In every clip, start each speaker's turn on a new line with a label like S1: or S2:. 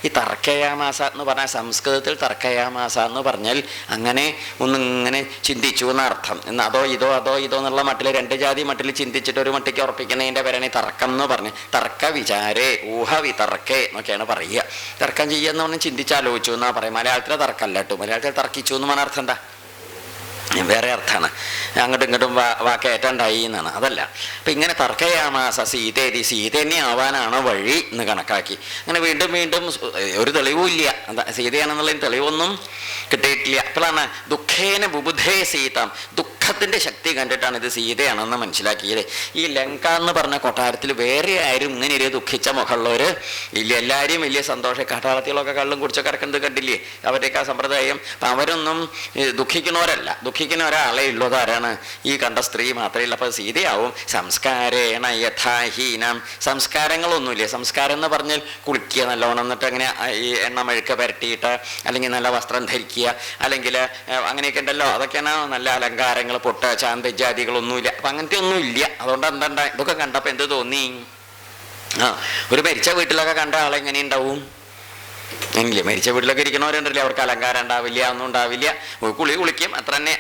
S1: ഈ തർക്കയാമാസ എന്ന് പറഞ്ഞാൽ സംസ്കൃതത്തിൽ തർക്കയാമാസ എന്ന് പറഞ്ഞാൽ അങ്ങനെ ഒന്നിങ്ങനെ ചിന്തിച്ചു എന്നർത്ഥം. അതോ ഇതോ എന്നുള്ള മട്ടിൽ രണ്ട് ജാതി മട്ടിൽ ചിന്തിച്ചിട്ട് ഒരു മട്ടിക്ക് ഉറപ്പിക്കുന്നതിൻ്റെ പേരാണ് തർക്കം എന്ന് പറഞ്ഞ്. തർക്ക വിചാരേ ഊഹ വിതർക്കേ എന്നൊക്കെയാണ് പറയുക. തർക്കം ചെയ്യുന്ന പറഞ്ഞാൽ ചിന്തിച്ചാലോചിച്ചു എന്നാ പറയും. മലയാളത്തിലെ തർക്കമല്ല കേട്ടോ. മലയാളത്തിൽ തർക്കിച്ചു എന്ന് പറഞ്ഞ അർത്ഥം എന്താ? വേറെ അർത്ഥമാണ്. അങ്ങോട്ടും ഇങ്ങോട്ടും വാക്കേറ്റുണ്ടായി എന്നാണ്. അതല്ല. അപ്പം ഇങ്ങനെ തർക്കയാമാസ സീതേതി, സീത തന്നെ ആവാനാണ് വഴി എന്ന് കണക്കാക്കി. അങ്ങനെ വീണ്ടും വീണ്ടും ഒരു തെളിവും ഇല്ല സീതയാണെന്നുള്ളതിന് തെളിവൊന്നും കിട്ടിയിട്ടില്ല. അപ്പോഴാണ് ദുഃഖേന ബുബുധേ സീതാം, ദുഃഖത്തിൻ്റെ ശക്തി കണ്ടിട്ടാണ് ഇത് സീതയാണെന്ന് മനസ്സിലാക്കിയത്. ഈ ലങ്ക എന്ന് പറഞ്ഞ കൊട്ടാരത്തിൽ വേറെ ആരും ഇങ്ങനെ ഒരു ദുഃഖിച്ച മുഖമുള്ളവർ ഇല്ല. എല്ലാവരും വലിയ സന്തോഷം. കാട്ടാളത്തികളൊക്കെ കള്ളും കുടിച്ച കിടക്കുന്നത് കണ്ടില്ലേ, അവരുടെയൊക്കെ ആ സമ്പ്രദായം. അപ്പം അവരൊന്നും ദുഃഖിക്കുന്നവരല്ല. ദുഃഖിക്കുന്ന ഒരാളെ ഉള്ളത് ആരാണ്? ഈ കണ്ട സ്ത്രീ മാത്രമേ ഉള്ളൂ. അപ്പോൾ സീതയാവും. സംസ്കാരേണ യഥാഹീനം, സംസ്കാരങ്ങളൊന്നുമില്ല. സംസ്കാരം എന്ന് പറഞ്ഞാൽ കുളിക്കുക നല്ലോണം, എന്നിട്ട് അങ്ങനെ ഈ എണ്ണ മെഴുക്ക് പുരട്ടിയിട്ട്, അല്ലെങ്കിൽ നല്ല വസ്ത്രം ധരിക്കുക, അല്ലെങ്കിൽ അങ്ങനെയൊക്കെ ഉണ്ടല്ലോ. അതൊക്കെയാണ് നല്ല അലങ്കാരങ്ങൾ. പൊട്ട് ചാന്ത ഇത്യാദികളൊന്നുമില്ല. അപ്പം അങ്ങനത്തെ ഒന്നും ഇല്ല. അതുകൊണ്ട് എന്താ ഇതൊക്കെ കണ്ടപ്പോൾ എന്ത് തോന്നി? ഒരു മരിച്ച വീട്ടിലൊക്കെ കണ്ട ആളെങ്ങനെ ഉണ്ടാവും? എങ്കിലേ മരിച്ച വീട്ടിലൊക്കെ ഇരിക്കണവരുണ്ടല്ലേ, അവർക്ക് അലങ്കാരം ഉണ്ടാവില്ല, ഒന്നും ഉണ്ടാവില്ല. കുളിക്കും, അത്ര തന്നെ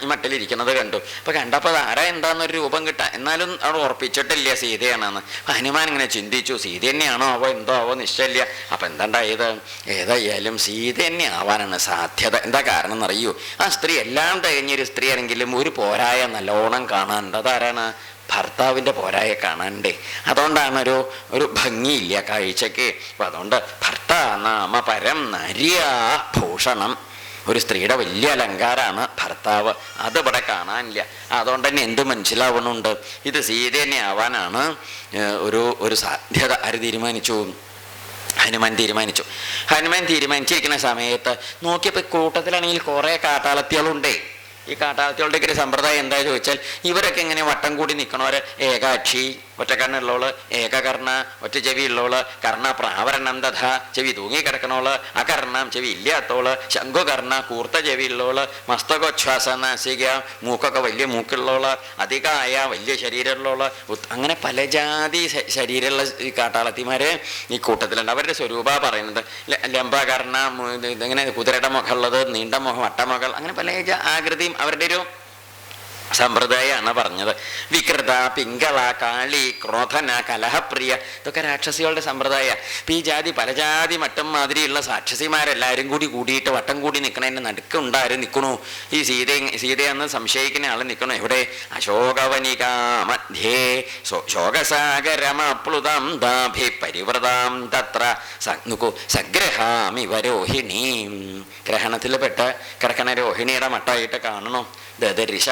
S1: ഈ മട്ടിലിരിക്കുന്നത് കണ്ടു. അപ്പം കണ്ടപ്പോൾ ആരാ എന്താണെന്നൊരു രൂപം കിട്ടാൻ, എന്നാലും അവിടെ ഉറപ്പിച്ചിട്ടില്ല സീതയാണെന്ന്. ഹനുമാൻ ഇങ്ങനെ ചിന്തിച്ചു, സീത തന്നെയാണോ ആവോ എന്തോ ആവോ നിശ്ചയില്ല. അപ്പം എന്താണ്ടായത്? ഏതായാലും സീത തന്നെ ആവാനാണ് സാധ്യത. എന്താ കാരണം എന്നറിയൂ? ആ സ്ത്രീ എല്ലാം തികഞ്ഞൊരു സ്ത്രീ ആണെങ്കിലും ഒരു പോരായ നല്ലോണം കാണാനുണ്ട്. അതാരാണ്? ഭർത്താവിൻ്റെ പോരായ കാണാനുണ്ട്. അതുകൊണ്ടാണ് ഒരു ഭംഗിയില്ല കാഴ്ചക്ക്. അപ്പം അതുകൊണ്ട് ഭർത്താനാമ പരം നര്യാ ഭൂഷണം, ഒരു സ്ത്രീയുടെ വലിയ അലങ്കാരമാണ് ഭർത്താവ്. അത് ഇവിടെ കാണാനില്ല. അതുകൊണ്ട് തന്നെ എന്ത് മനസ്സിലാവണുണ്ട്? ഇത് സീത തന്നെ ആവാനാണ് ഒരു സാധ്യത. ആര് തീരുമാനിച്ചു? ഹനുമാൻ തീരുമാനിച്ചു. ഹനുമാൻ തീരുമാനിച്ചിരിക്കുന്ന സമയത്ത് നോക്കിയപ്പോൾ കൂട്ടത്തിലാണെങ്കിൽ കുറേ കാട്ടാളത്തികളുണ്ടേ. ഈ കാട്ടാളത്തികളുടെ ഒരു സമ്പ്രദായം എന്താ ചോദിച്ചാൽ, ഇവരൊക്കെ ഇങ്ങനെ വട്ടം കൂടി നിൽക്കണവര് ഏകാക്ഷി, ഒറ്റക്കണ്ണുള്ളവള്, ഏകകർണ, ഒറ്റ ചെവി ഉള്ളവള്, കർണ പ്രാവരണം തഥാ, ചെവി തൂങ്ങിക്കിടക്കണോള്, അകർണം, ചെവി ഇല്ലാത്തോള്, ശംഖുകർണ, കൂർത്ത ചെവി ഉള്ളവള്, മസ്തകോച്ഛ്വാസ നാസിക, മൂക്കൊക്കെ വലിയ മൂക്കുള്ളവള്, അധികമായ വലിയ ശരീരമുള്ളവള്, അങ്ങനെ പല ജാതി ശരീരമുള്ള ഈ കാട്ടാളത്തിമാര് ഈ കൂട്ടത്തിലുണ്ട്. അവരുടെ സ്വരൂപ പറയുന്നത് ലംബകർണ, ഇങ്ങനെ കുതിരയുടെ മുഖമുള്ളത്, നീണ്ട മുഖം, വട്ടമുഖം, അങ്ങനെ പല ആകൃതിയും അവരുടെ ഒരു സമ്പ്രദായമാണ് പറഞ്ഞത്. വികൃത, പിങ്കള, കാളി, ക്രോധന, കലഹപ്രിയ, ഇതൊക്കെ രാക്ഷസികളുടെ സമ്പ്രദായമാണ്. ഇപ്പം ഈ ജാതി പല ജാതി മട്ടം മാതിരിയുള്ള രാക്ഷസിമാരെല്ലാവരും കൂടിയിട്ട് വട്ടം കൂടി നിൽക്കണതിൻ്റെ നടുക്കുണ്ടാരും നിൽക്കണു. ഈ സീതയെന്ന് സംശയിക്കുന്ന ആൾ നിൽക്കണു. എവിടെ? അശോകവനിക മധ്യേ ശോകസാഗരമപ്ലുതം ദാഭി പരിവൃതാം തത്ര സഗ്രഹാമിവ രോഹിണീം. ഗ്രഹണത്തിൽ പെട്ട് കിടക്കണ രോഹിണിയുടെ മട്ടായിട്ട് കാണണോ? ദദരിശ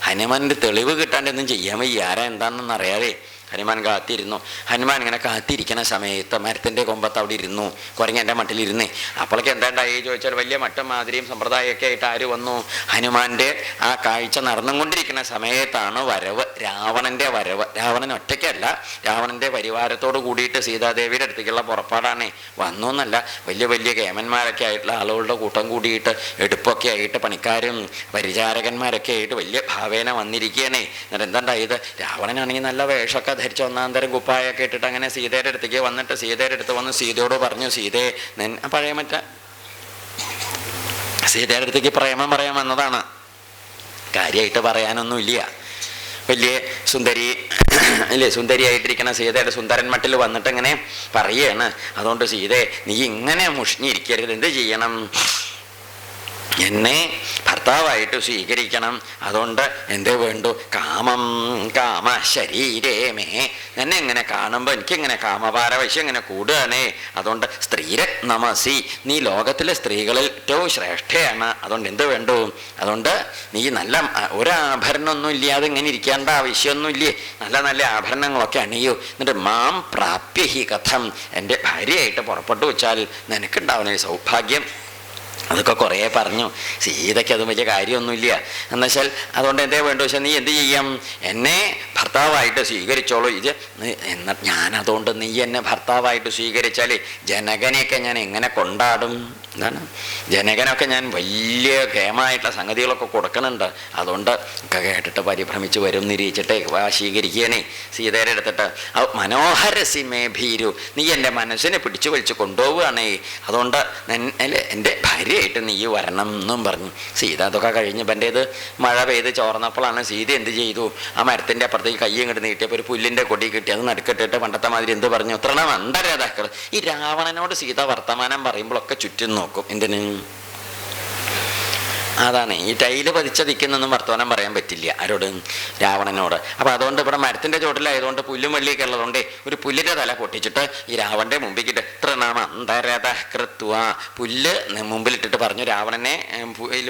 S1: ഹനുമാൻ്റെ തെളിവ് കിട്ടാണ്ടൊന്നും ചെയ്യാൻ വയ്യ. ആരാ എന്താണെന്നൊന്നും അറിയാതെ ഹനുമാൻ കാത്തിരുന്നു. ഹനുമാൻ ഇങ്ങനെ കാത്തിരിക്കുന്ന സമയത്ത് മരത്തിൻ്റെ കൊമ്പത്ത് അവിടെ ഇരുന്നു, കുരങ്ങൻ്റെ മട്ടിലിരുന്നേ. അപ്പോഴേക്ക് എന്താണ്ടായി ചോദിച്ചാൽ വലിയ മട്ടം മാതിരിയും സമ്പ്രദായമൊക്കെ ആയിട്ട് ആര് വന്നു? ഹനുമാൻ്റെ ആ കാഴ്ച നടന്നുകൊണ്ടിരിക്കുന്ന സമയത്താണ് വരവ്, രാവണൻ്റെ വരവ്. രാവണൻ ഒറ്റയ്ക്കല്ല, രാവണൻ്റെ പരിവാരത്തോട് കൂടിയിട്ട് സീതാദേവിയുടെ അടുത്തേക്കുള്ള പുറപ്പാടാണേ. വന്നു എന്നല്ല, വലിയ വലിയ കേമന്മാരൊക്കെ ആയിട്ടുള്ള ആളുകളുടെ കൂട്ടം കൂടിയിട്ട്, എടുപ്പൊക്കെ ആയിട്ട്, പണിക്കാരും പരിചാരകന്മാരൊക്കെ ആയിട്ട് വലിയ ഭാവേന വന്നിരിക്കുകയാണേ. എന്നിട്ട് എന്താണ്ടായത്? രാവണനാണെങ്കിൽ നല്ല വേഷമൊക്കെ ധരിച്ച് ഒന്നാം തരം കുപ്പായൊക്കെ ഇട്ടിട്ട് അങ്ങനെ സീതയുടെ അടുത്തേക്ക് വന്നിട്ട് സീതയുടെ അടുത്ത് വന്ന് സീതയോട് പറഞ്ഞു, സീതയെ പഴയ സീതയുടെ അടുത്തേക്ക് പ്രേമം പറയാൻ വന്നതാണ്. കാര്യമായിട്ട് പറയാനൊന്നുമില്ല. വലിയ സുന്ദരി അല്ലേ, സുന്ദരിയായിട്ടിരിക്കുന്ന സീതയുടെ സുന്ദരൻ മട്ടിൽ വന്നിട്ട് ഇങ്ങനെ പറയുകയാണ്. അതുകൊണ്ട് സീതയെ നീ ഇങ്ങനെ മുഷിഞ്ഞിരിക്കരുത്, എന്ത് ചെയ്യണം? എന്നെ ഭർത്താവായിട്ട് സ്വീകരിക്കണം. അതുകൊണ്ട് എന്തേ വേണ്ടു? കാമം കാമ ശരീരമേ, എന്നെ ഇങ്ങനെ കാണുമ്പോൾ എനിക്കിങ്ങനെ കാമപാരവശ്യം ഇങ്ങനെ കൂടുകയാണേ. അതുകൊണ്ട് സ്ത്രീരത്നമസി, നീ ലോകത്തിലെ സ്ത്രീകളിൽ ഏറ്റവും ശ്രേഷ്ഠയാണ്. അതുകൊണ്ട് എന്ത് വേണ്ടു? അതുകൊണ്ട് നീ നല്ല ഒരാഭരണമൊന്നും ഇല്ലാതെ ഇങ്ങനെ ഇരിക്കേണ്ട ആവശ്യമൊന്നുമില്ലേ, നല്ല നല്ല ആഭരണങ്ങളൊക്കെ അണിയൂ. എന്നിട്ട് മാം പ്രാപ്യ ഹി കഥം, എൻ്റെ ഭാര്യയായിട്ട് പുറപ്പെട്ടു വെച്ചാൽ നിനക്കുണ്ടാവുന്ന സൗഭാഗ്യം അതൊക്കെ കുറേ പറഞ്ഞു. സീതയ്ക്ക് അതും വലിയ കാര്യമൊന്നുമില്ല. എന്നുവെച്ചാൽ അതുകൊണ്ട് എന്തേ വേണ്ടു വെച്ചാൽ നീ എന്ത് ചെയ്യാം, എന്നെ ഭർത്താവായിട്ട് സ്വീകരിച്ചോളൂ. എന്നാൽ ഞാനതുകൊണ്ട് നീ എന്നെ ഭർത്താവായിട്ട് സ്വീകരിച്ചാൽ ജനകനെയൊക്കെ ഞാൻ എങ്ങനെ കൊണ്ടാടും? എന്താണ്, ജനകനൊക്കെ ഞാൻ വലിയ കേമായിട്ടുള്ള സംഗതികളൊക്കെ കൊടുക്കണുണ്ട്. അതുകൊണ്ട് ഒക്കെ കേട്ടിട്ട് പരിഭ്രമിച്ച് വരും നിരീച്ചിട്ടേ സ്വീകരിക്കണേ സീതയുടെ എടുത്തിട്ട്. മനോഹരസിമേ ഭീരു, നീ എൻ്റെ മനസ്സിനെ പിടിച്ചു വലിച്ച് കൊണ്ടുപോവുകയാണേ, അതുകൊണ്ട് എൻ്റെ ഭാര്യയായിട്ട് നീ വരണം എന്നും പറഞ്ഞു. സീത അതൊക്കെ കഴിഞ്ഞ് ഇവൻ്റേത് മഴ പെയ്ത് ചോർന്നപ്പോഴാണ് സീത എന്ത് ചെയ്തു, ആ മരത്തിൻ്റെ അപ്പുറത്തേക്ക് കയ്യും ഇങ്ങോട്ട് നീട്ടിയപ്പോൾ ഒരു പുല്ലിൻ്റെ കൊടി കിട്ടി. അത് നടുക്കിട്ടിട്ട് പണ്ടത്തെ മാതിരി എന്ത് പറഞ്ഞു, ഇത്ര മണ്ടരതാക്കൾ. ഈ രാവണനോട് സീത വർത്തമാനം പറയുമ്പോഴൊക്കെ ചുറ്റും നോക്കും. എന്തിന്? അതാണ് ഈ ടൈല് പതിച്ചതിക്കുന്നൊന്നും വർത്തമാനം പറയാൻ പറ്റില്ല ആരോട്, രാവണനോട്. അപ്പോൾ അതുകൊണ്ട് ഇവിടെ മരത്തിൻ്റെ ചോട്ടിലായതുകൊണ്ട് പുല്ലും വെള്ളിയൊക്കെ ഉള്ളതുകൊണ്ട് ഒരു പുല്ലിൻ്റെ തല പൊട്ടിച്ചിട്ട് ഈ രാവണൻ്റെ മുമ്പിക്കിട്ട് തൃണമന്തരത കൃത്വ, പുല്ല് മുമ്പിലിട്ടിട്ട് പറഞ്ഞു രാവണനെ,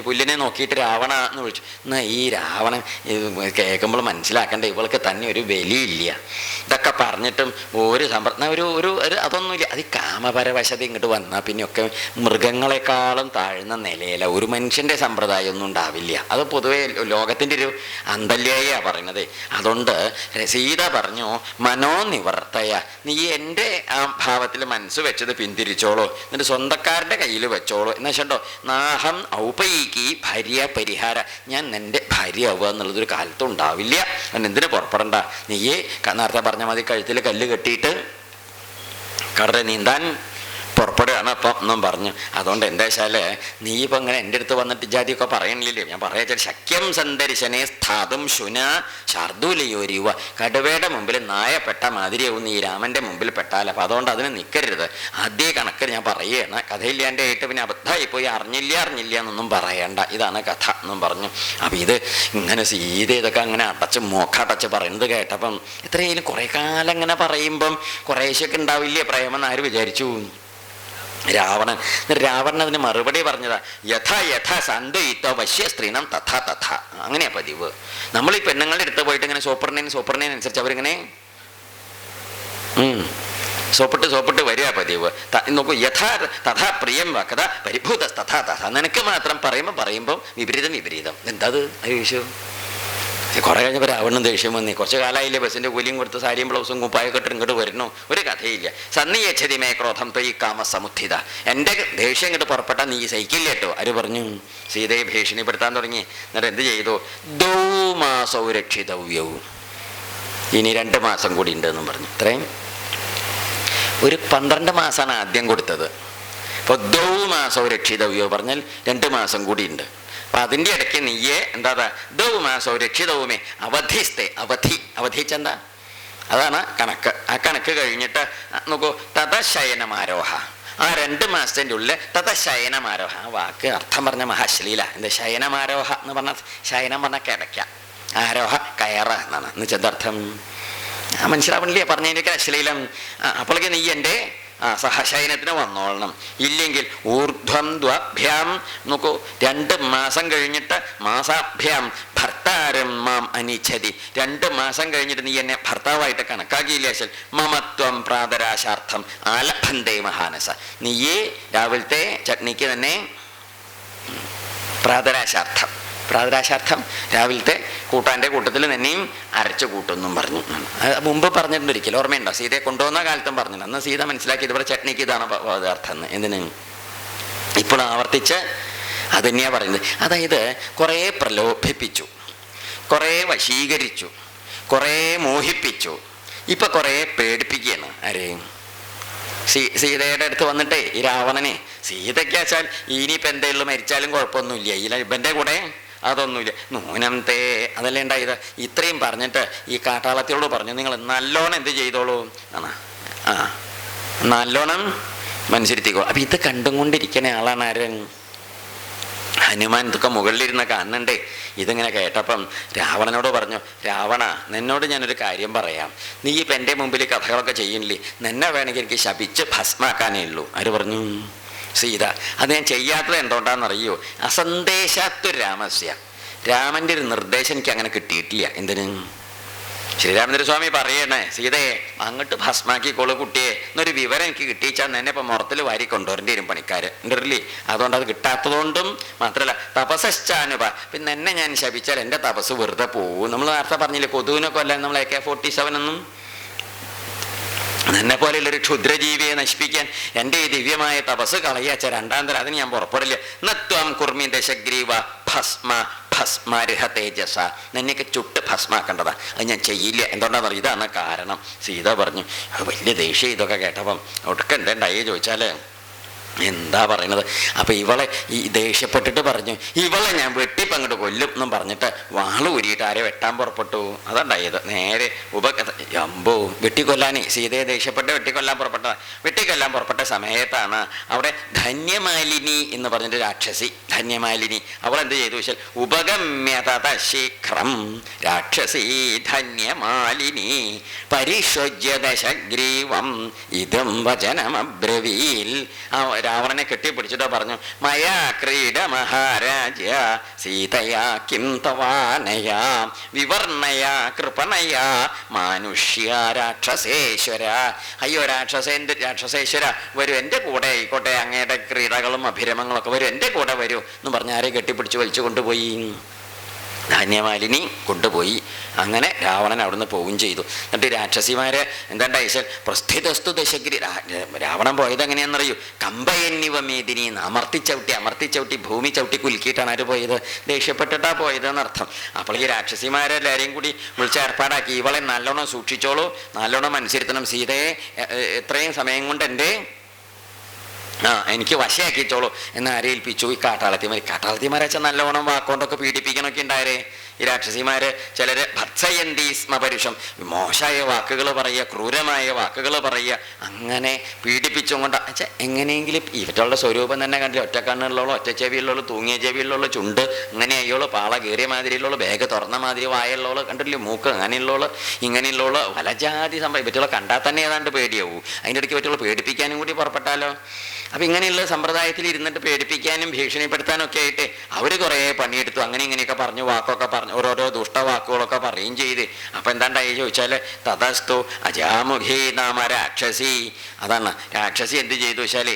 S1: പുല്ലിനെ നോക്കിയിട്ട് രാവണ എന്ന് വിളിച്ചു. എന്നാൽ ഈ രാവണൻ കേൾക്കുമ്പോൾ മനസ്സിലാക്കേണ്ട ഇവൾക്ക് തന്നെ ഒരു ബലിയില്ല. ഇതൊക്കെ പറഞ്ഞിട്ടും ഒരു ഒരു അതൊന്നുമില്ല. അത് കാമപരവശത ഇങ്ങോട്ട് വന്നാൽ പിന്നെയൊക്കെ മൃഗങ്ങളെക്കാളും താഴ്ന്ന നിലയില, ഒരു മനുഷ്യൻ്റെ സമ്പ്രദായമൊന്നും ഉണ്ടാവില്ല. അത് പൊതുവെ ലോകത്തിൻ്റെ ഒരു അന്തല്യായാണ് പറയുന്നത്. അതുകൊണ്ട് സീത പറഞ്ഞു, മനോനിവർത്തയ, നീ എൻ്റെ ആ ഭാവത്തിൽ മനസ്സ് വെച്ചത് പിന്തിരിച്ചോളൂ, എന്നിട്ട് സ്വന്തക്കാരുടെ കയ്യിൽ വെച്ചോളൂ. എന്ന് വെച്ചിട്ടോ, നാഹം ഔപയിക്ക് ഭാര്യ പരിഹാര, ഞാൻ എൻ്റെ ഭാര്യ ആവുക എന്നുള്ളതൊരു കാലത്തും ഉണ്ടാവില്ല. എന്തിനു പുറപ്പെടണ്ട, നീയേ നേരത്തെ പറഞ്ഞ മതി കഴുത്തിൽ കല്ല് കെട്ടിയിട്ട് കടൽ നീന്താൻ പുറപ്പെടുകയാണ് അപ്പം എന്നും പറഞ്ഞു. അതുകൊണ്ട് എന്താ വെച്ചാൽ നീ ഇപ്പം ഇങ്ങനെ എൻ്റെ അടുത്ത് വന്നിട്ട് ജാതിയൊക്കെ പറയണില്ലേ, ഞാൻ പറയാ ശക്യം സന്ദർശനെ സ്ഥാതും ശുന ശാർദൂലയോരിവ, കടുവയുടെ മുമ്പിൽ നായപ്പെട്ട മാതിരിയാവും നീ രാമൻ്റെ മുമ്പിൽ പെട്ടാൽ. അപ്പം അതുകൊണ്ട് അതിന് നിൽക്കരുത്. ആദ്യ കണക്ക് ഞാൻ പറയുകയാണ്, കഥയില്ലാൻ്റെ ആയിട്ട് പിന്നെ അബദ്ധമായിപ്പോയി അറിഞ്ഞില്ല എന്നൊന്നും പറയണ്ട, ഇതാണ് കഥ എന്നും പറഞ്ഞു. അപ്പം ഇത് ഇങ്ങനെ സീത ഇതൊക്കെ അങ്ങനെ മോക്കടച്ച് പറയുന്നത് കേട്ടപ്പം എത്രയായാലും കുറേ കാലം ഇങ്ങനെ പറയുമ്പം കുറേശ്ശൊക്കെ ഉണ്ടാവില്ലേ പ്രേമെന്ന് ആര് വിചാരിച്ചു? രാവണൻ അതിന് മറുപടി പറഞ്ഞതാ, യഥാ യഥാ സന്തയിത്തോ വശ്യ സ്ത്രീണം തഥാ തഥാ. അങ്ങനെയാ പതിവ്. നമ്മൾ ഈ പെണ്ണുങ്ങളുടെ അടുത്ത് പോയിട്ട് ഇങ്ങനെ സോപ്പറിനേന് അനുസരിച്ച് അവരിങ്ങനെ സോപ്പിട്ട് വരിക പതിവ്. നോക്കൂ, യഥാ തഥാ പ്രിയം വകഥ പരിഭൂത തഥാ തഥാ. നിനക്ക് മാത്രം പറയുമ്പോൾ വിപരീതം. എന്താ അത് ചോദിച്ചു? കുറേ കഴിഞ്ഞപ്പോൾ രാവണൻ ദേഷ്യം വന്നേ, കുറച്ച് കാലമായില്ലേ ബസ്സിൻ്റെ കൂലിയും കൊടുത്ത് സാരിയും ബ്ലൗസും കുപ്പായൊക്കെ ഇട്ട് ഇങ്ങോട്ട് വരുന്നു, ഒരു കഥയില്ല. സന്നിയച്ഛതിമേ ക്രോധം തൊയ് കാമസമുദ്ധിത, എൻ്റെ ദേഷ്യം ഇങ്ങോട്ട് പുറപ്പെട്ടാൽ നീ സഹിക്കില്ല കേട്ടോ. ആര് പറഞ്ഞു? സീതയെ ഭീഷണിപ്പെടുത്താൻ തുടങ്ങി. എന്നിട്ട് എന്ത് ചെയ്തു? 2 മാസം രക്ഷിതവ്യവും, ഇനി 2 മാസം കൂടി ഉണ്ട് എന്നും പറഞ്ഞു. ഇത്രയും ഒരു 12 മാസമാണ് ആദ്യം കൊടുത്തത്. അപ്പോൾ 2 മാസം രക്ഷിതവ്യോ പറഞ്ഞാൽ 2 മാസം കൂടി ഉണ്ട്. അപ്പം അതിൻ്റെ ഇടയ്ക്ക് നീയെ എന്താ 2 മാസം രക്ഷിതവുമേ അവധിസ്തേ, അവധിച്ചെന്താ, അതാണ് കണക്ക്. ആ കണക്ക് കഴിഞ്ഞിട്ട് നോക്കൂ, തഥശയനമാരോഹ, ആ 2 മാസത്തിൻ്റെ ഉള്ളിൽ തഥശയനമാരോഹ, ആ വാക്ക് അർത്ഥം പറഞ്ഞ മഹാശ്ലീല. എന്താ ശയനമാരോഹ എന്ന് പറഞ്ഞാൽ, ശയനം പറഞ്ഞാൽ കിടക്ക, ആരോഹ കയറ എന്നാണ്. എന്ന് വെച്ചാൽ അർത്ഥം മനസ്സിലാവണില്ലേ പറഞ്ഞതിൻ്റെയൊക്കെ അശ്ലീലം. അപ്പോഴേക്ക് നീ എൻ്റെ സഹശയനത്തിന് വന്നോളണം. ഇല്ലെങ്കിൽ ഊർധ്വം ദ്വാഭ്യാം, നോക്കൂ 2 മാസം കഴിഞ്ഞിട്ട് മാസാഭ്യാം ഭർത്താരം മാം അനിച്ഛതി, 2 മാസം കഴിഞ്ഞിട്ട് നീ എന്നെ ഭർത്താവായിട്ട് കണക്കാക്കിയില്ല മമത്വം പ്രാതരാശാർത്ഥം ആലഭന്തേ മഹാനസ, നീയേ രാവിലത്തെ ചട്നിക്ക് തന്നെ പ്രാതരാശാർത്ഥം രാവിലത്തെ കൂട്ടാൻ്റെ കൂട്ടത്തിൽ തന്നെയും അരച്ച് കൂട്ടുമെന്നും പറഞ്ഞു. മുമ്പ് പറഞ്ഞിട്ടുണ്ട് ഒരിക്കലും, ഓർമ്മയുണ്ടോ? സീതയെ കൊണ്ടുവന്ന കാലത്തും പറഞ്ഞിട്ടുണ്ട്. അന്ന് സീത മനസ്സിലാക്കി ഇവിടെ ചട്നിക്ക് ഇതാണ് പദാർത്ഥം എന്ന്. എന്തിന് ഇപ്പോൾ ആവർത്തിച്ച് അത് തന്നെയാണ് പറയുന്നത്. അതായത് കുറേ പ്രലോഭിപ്പിച്ചു, കുറേ വശീകരിച്ചു, കുറേ മോഹിപ്പിച്ചു, ഇപ്പം കുറേ പേടിപ്പിക്കുകയാണ്. ആരെയും സീതയുടെ അടുത്ത് വന്നിട്ടേ ഈ രാവണനെ, സീതയ്ക്ക് വെച്ചാൽ ഇനിയിപ്പോൾ എന്തെങ്കിലും മരിച്ചാലും കുഴപ്പമൊന്നുമില്ല, ഇവൻ്റെ കൂടെ അതൊന്നുമില്ല. നൂനം തേ, അതല്ലേ ഉണ്ടായത്. ഇത്രയും പറഞ്ഞിട്ട് ഈ കാട്ടാളത്തിയോട് പറഞ്ഞു, നിങ്ങൾ നല്ലോണം എന്ത് ചെയ്തോളൂ, നല്ലോണം മനസ്സിരുത്തിക്കോളൂ. അപ്പം ഇത് കണ്ടും കൊണ്ടിരിക്കുന്ന ആളാണ് ആരൻ? ഹനുമാൻ. ഇതൊക്കെ മുകളിലിരുന്ന കാണണ്ടേ. ഇതിങ്ങനെ കേട്ടപ്പം രാവണനോട് പറഞ്ഞു, രാവണ, നിന്നോട് ഞാനൊരു കാര്യം പറയാം. നീ ഇപ്പം എൻ്റെ മുമ്പിൽ കഥകളൊക്കെ ചെയ്യണില്ലേ, നിന്നെ വേണമെങ്കിൽ എനിക്ക് ശപിച്ച് ഭസ്മാക്കാനേ ഉള്ളൂ. ആര് പറഞ്ഞു? സീത. അത് ഞാൻ ചെയ്യാത്തത് എന്തുകൊണ്ടാണെന്നറിയോ? അസന്ദേശാത്തു രാമസ്യ, രാമൻ്റെ ഒരു നിർദ്ദേശം എനിക്ക് അങ്ങനെ കിട്ടിയിട്ടില്ല. എന്തിന്? ശ്രീരാമചന്ദ്രസ്വാമി പറയണേ, സീതയെ അങ്ങോട്ട് ഭസ്മാക്കിക്കോളൂ കുട്ടിയെ എന്നൊരു വിവരം എനിക്ക് കിട്ടിച്ചാൽ എന്നെ ഇപ്പം മുറത്തിൽ വാരി കൊണ്ടുവരേണ്ടി വരും പണിക്കാർ ഉണ്ടല്ലേ. അതുകൊണ്ട് അത് കിട്ടാത്തതുകൊണ്ടും മാത്രമല്ല തപസ്സാനുപ, പിന്നെ എന്നെ ഞാൻ ശപിച്ചാൽ എൻ്റെ തപസ് വെറുതെ പോവും. നമ്മൾ നേരത്തെ പറഞ്ഞില്ലേ കൊതുവിനൊക്കെ അല്ല നമ്മൾ AK-47 ഒന്നും. എന്നെ പോലെയുള്ളൊരു ക്ഷുദ്രജീവിയെ നശിപ്പിക്കാൻ എൻ്റെ ഈ ദിവ്യമായ തപസ് കളയാച്ച രണ്ടാം തരം അതിന് ഞാൻ പുറപ്പെടില്ല. നത്വം കുർമി ദശഗ്രീവ ഭസ്മ ഭസ്മരിഹ തേജസ, നിന്നെയൊക്കെ ചുട്ട് ഭസ്മാക്കേണ്ടതാ, അത് ഞാൻ ചെയ്യില്ല. എന്തുകൊണ്ടാന്ന് പറയും, ഇതാണ് കാരണം. സീത പറഞ്ഞു. വലിയ ദേഷ്യം ഇതൊക്കെ കേട്ടപ്പം. ഒടുക്ക എന്തുണ്ടായി ചോദിച്ചാൽ എന്താ പറയണത്. അപ്പം ഇവളെ ഈ ദേഷ്യപ്പെട്ടിട്ട് പറഞ്ഞു, ഇവളെ ഞാൻ വെട്ടിപ്പങ്ങോട്ട് കൊല്ലും എന്നും പറഞ്ഞിട്ട് വാള് ഊരിയിട്ട് ആരെ വെട്ടാൻ പുറപ്പെട്ടു. അതുണ്ടായത് നേരെ അമ്പോ വെട്ടിക്കൊല്ലാനേ. സീതയെ ദേഷ്യപ്പെട്ട് വെട്ടിക്കൊല്ലാൻ പുറപ്പെട്ടതാ. വെട്ടിക്കൊല്ലാൻ പുറപ്പെട്ട സമയത്താണ് അവിടെ ധന്യമാലിനി എന്ന് പറഞ്ഞിട്ട് രാക്ഷസി. ധന്യമാലിനി അവളെന്ത് ചെയ്തു വെച്ചാൽ ഉപഗമ്യത ശീഘ്രം രാക്ഷസീ ധന്യമാലിനി പരിഷ്വജ്യ ദശഗ്രീവം ഇതം വചനമബ്രവീൽ. രാവണനെ കെട്ടിപ്പിടിച്ചിട്ടോ പറഞ്ഞു, മയാ ക്രീഡ മഹാരാജ സീതയാ കിം തവാനയാ വിവർണയാ കൃപണയാ മാനുഷ്യ രാക്ഷസേശ്വര. അയ്യോ രാക്ഷസേശ്വര വരൂ, എൻ്റെ കൂടെ ആയിക്കോട്ടെ, അങ്ങയുടെ ക്രീഡകളും അഭിരമങ്ങളൊക്കെ വരൂ, എൻ്റെ കൂടെ വരൂ എന്ന് പറഞ്ഞ് ആരെ കെട്ടിപ്പിടിച്ച് വലിച്ചു കൊണ്ടുപോയി. ധാന്യമാലിനി കൊണ്ടുപോയി. അങ്ങനെ രാവണൻ അവിടുന്ന് പോവുകയും ചെയ്തു. എന്നിട്ട് രാക്ഷസിമാരെ എന്താണ്ടായിച്ചാൽ പ്രസ്ഥിതസ്തു ദശഗ്രി. രാവണൻ പോയത് എങ്ങനെയാണെന്നറിയൂ, കമ്പയന്നിവ മേദിനി അമർത്തിച്ചവിട്ടി ഭൂമി ചവിട്ടി കുലുക്കിയിട്ടാണ് ആര് പോയത്, ദേഷ്യപ്പെട്ടിട്ടാ പോയതെന്നർത്ഥം. അപ്പോൾ ഈ രാക്ഷസിമാരെല്ലാവരെയും കൂടി വിളിച്ച് ഏർപ്പാടാക്കി, ഇവളെ നല്ലോണം സൂക്ഷിച്ചോളൂ, നല്ലോണം അനുസരിക്കണം, സീതയെ എത്രയും സമയം കൊണ്ട് എൻ്റെ എനിക്ക് വശയാക്കിച്ചോളൂ എന്ന് ആരെ ഏൽപ്പിച്ചു? ഈ കാട്ടാളത്തിമാരെച്ചാൽ നല്ലവണ്ണം വാക്കുകൊണ്ടൊക്കെ പീഡിപ്പിക്കണമൊക്കെ ഉണ്ടായേ. ഈ രാക്ഷസിമാര് ചിലര് ഭത്സയന്തി സ്മ പരുഷം, മോശമായ വാക്കുകൾ പറയുക, ക്രൂരമായ വാക്കുകൾ പറയുക, അങ്ങനെ പീഡിപ്പിച്ചും കൊണ്ട് എങ്ങനെയെങ്കിലും ഇവറ്റുള്ള സ്വരൂപം തന്നെ കണ്ടില്ല. ഒറ്റ കണ്ണുള്ളോളൂ, ഒറ്റ ചെവിയുള്ളോളൂ, തൂങ്ങിയ ചെവിയുള്ളോളൂ, ചുണ്ട് ഇങ്ങനെ അയ്യോളൂ, പാള കീറിയ മാതിരിയുള്ളോളൂ, ബാഗ് തുറന്ന മാതിരി വായുള്ളോളൂ, കണ്ടില്ലേ മൂക്ക് അങ്ങനെയുള്ളോളൂ, ഇങ്ങനെയുള്ളോളൂ, വലജാതി സംഭവം. ഇവറ്റുള്ള കണ്ടാൽ തന്നെ ഏതാണ്ട് പേടിയാവും. അതിൻ്റെ ഇടയ്ക്ക് ഇവറ്റുള്ള പേടിപ്പിക്കാനും കൂടി പുറപ്പെട്ടാലോ. അപ്പം ഇങ്ങനെയുള്ള സമ്പ്രദായത്തിൽ ഇരുന്നിട്ട് പേടിപ്പിക്കാനും ഭീഷണിപ്പെടുത്താനും ഒക്കെ ആയിട്ട് അവർ കുറേ പണിയെടുത്തു. അങ്ങനെ ഇങ്ങനെയൊക്കെ പറഞ്ഞു, വാക്കൊക്കെ പറഞ്ഞു, ഓരോരോ ദുഷ്ടവാക്കുകളൊക്കെ പറയുകയും ചെയ്ത്. അപ്പം എന്താണ്ടായി ചോദിച്ചാൽ തതസ്തു അജാമുഖി നാമ രാക്ഷസി. അതാണ് രാക്ഷസി എന്ത് ചെയ്തു വെച്ചാൽ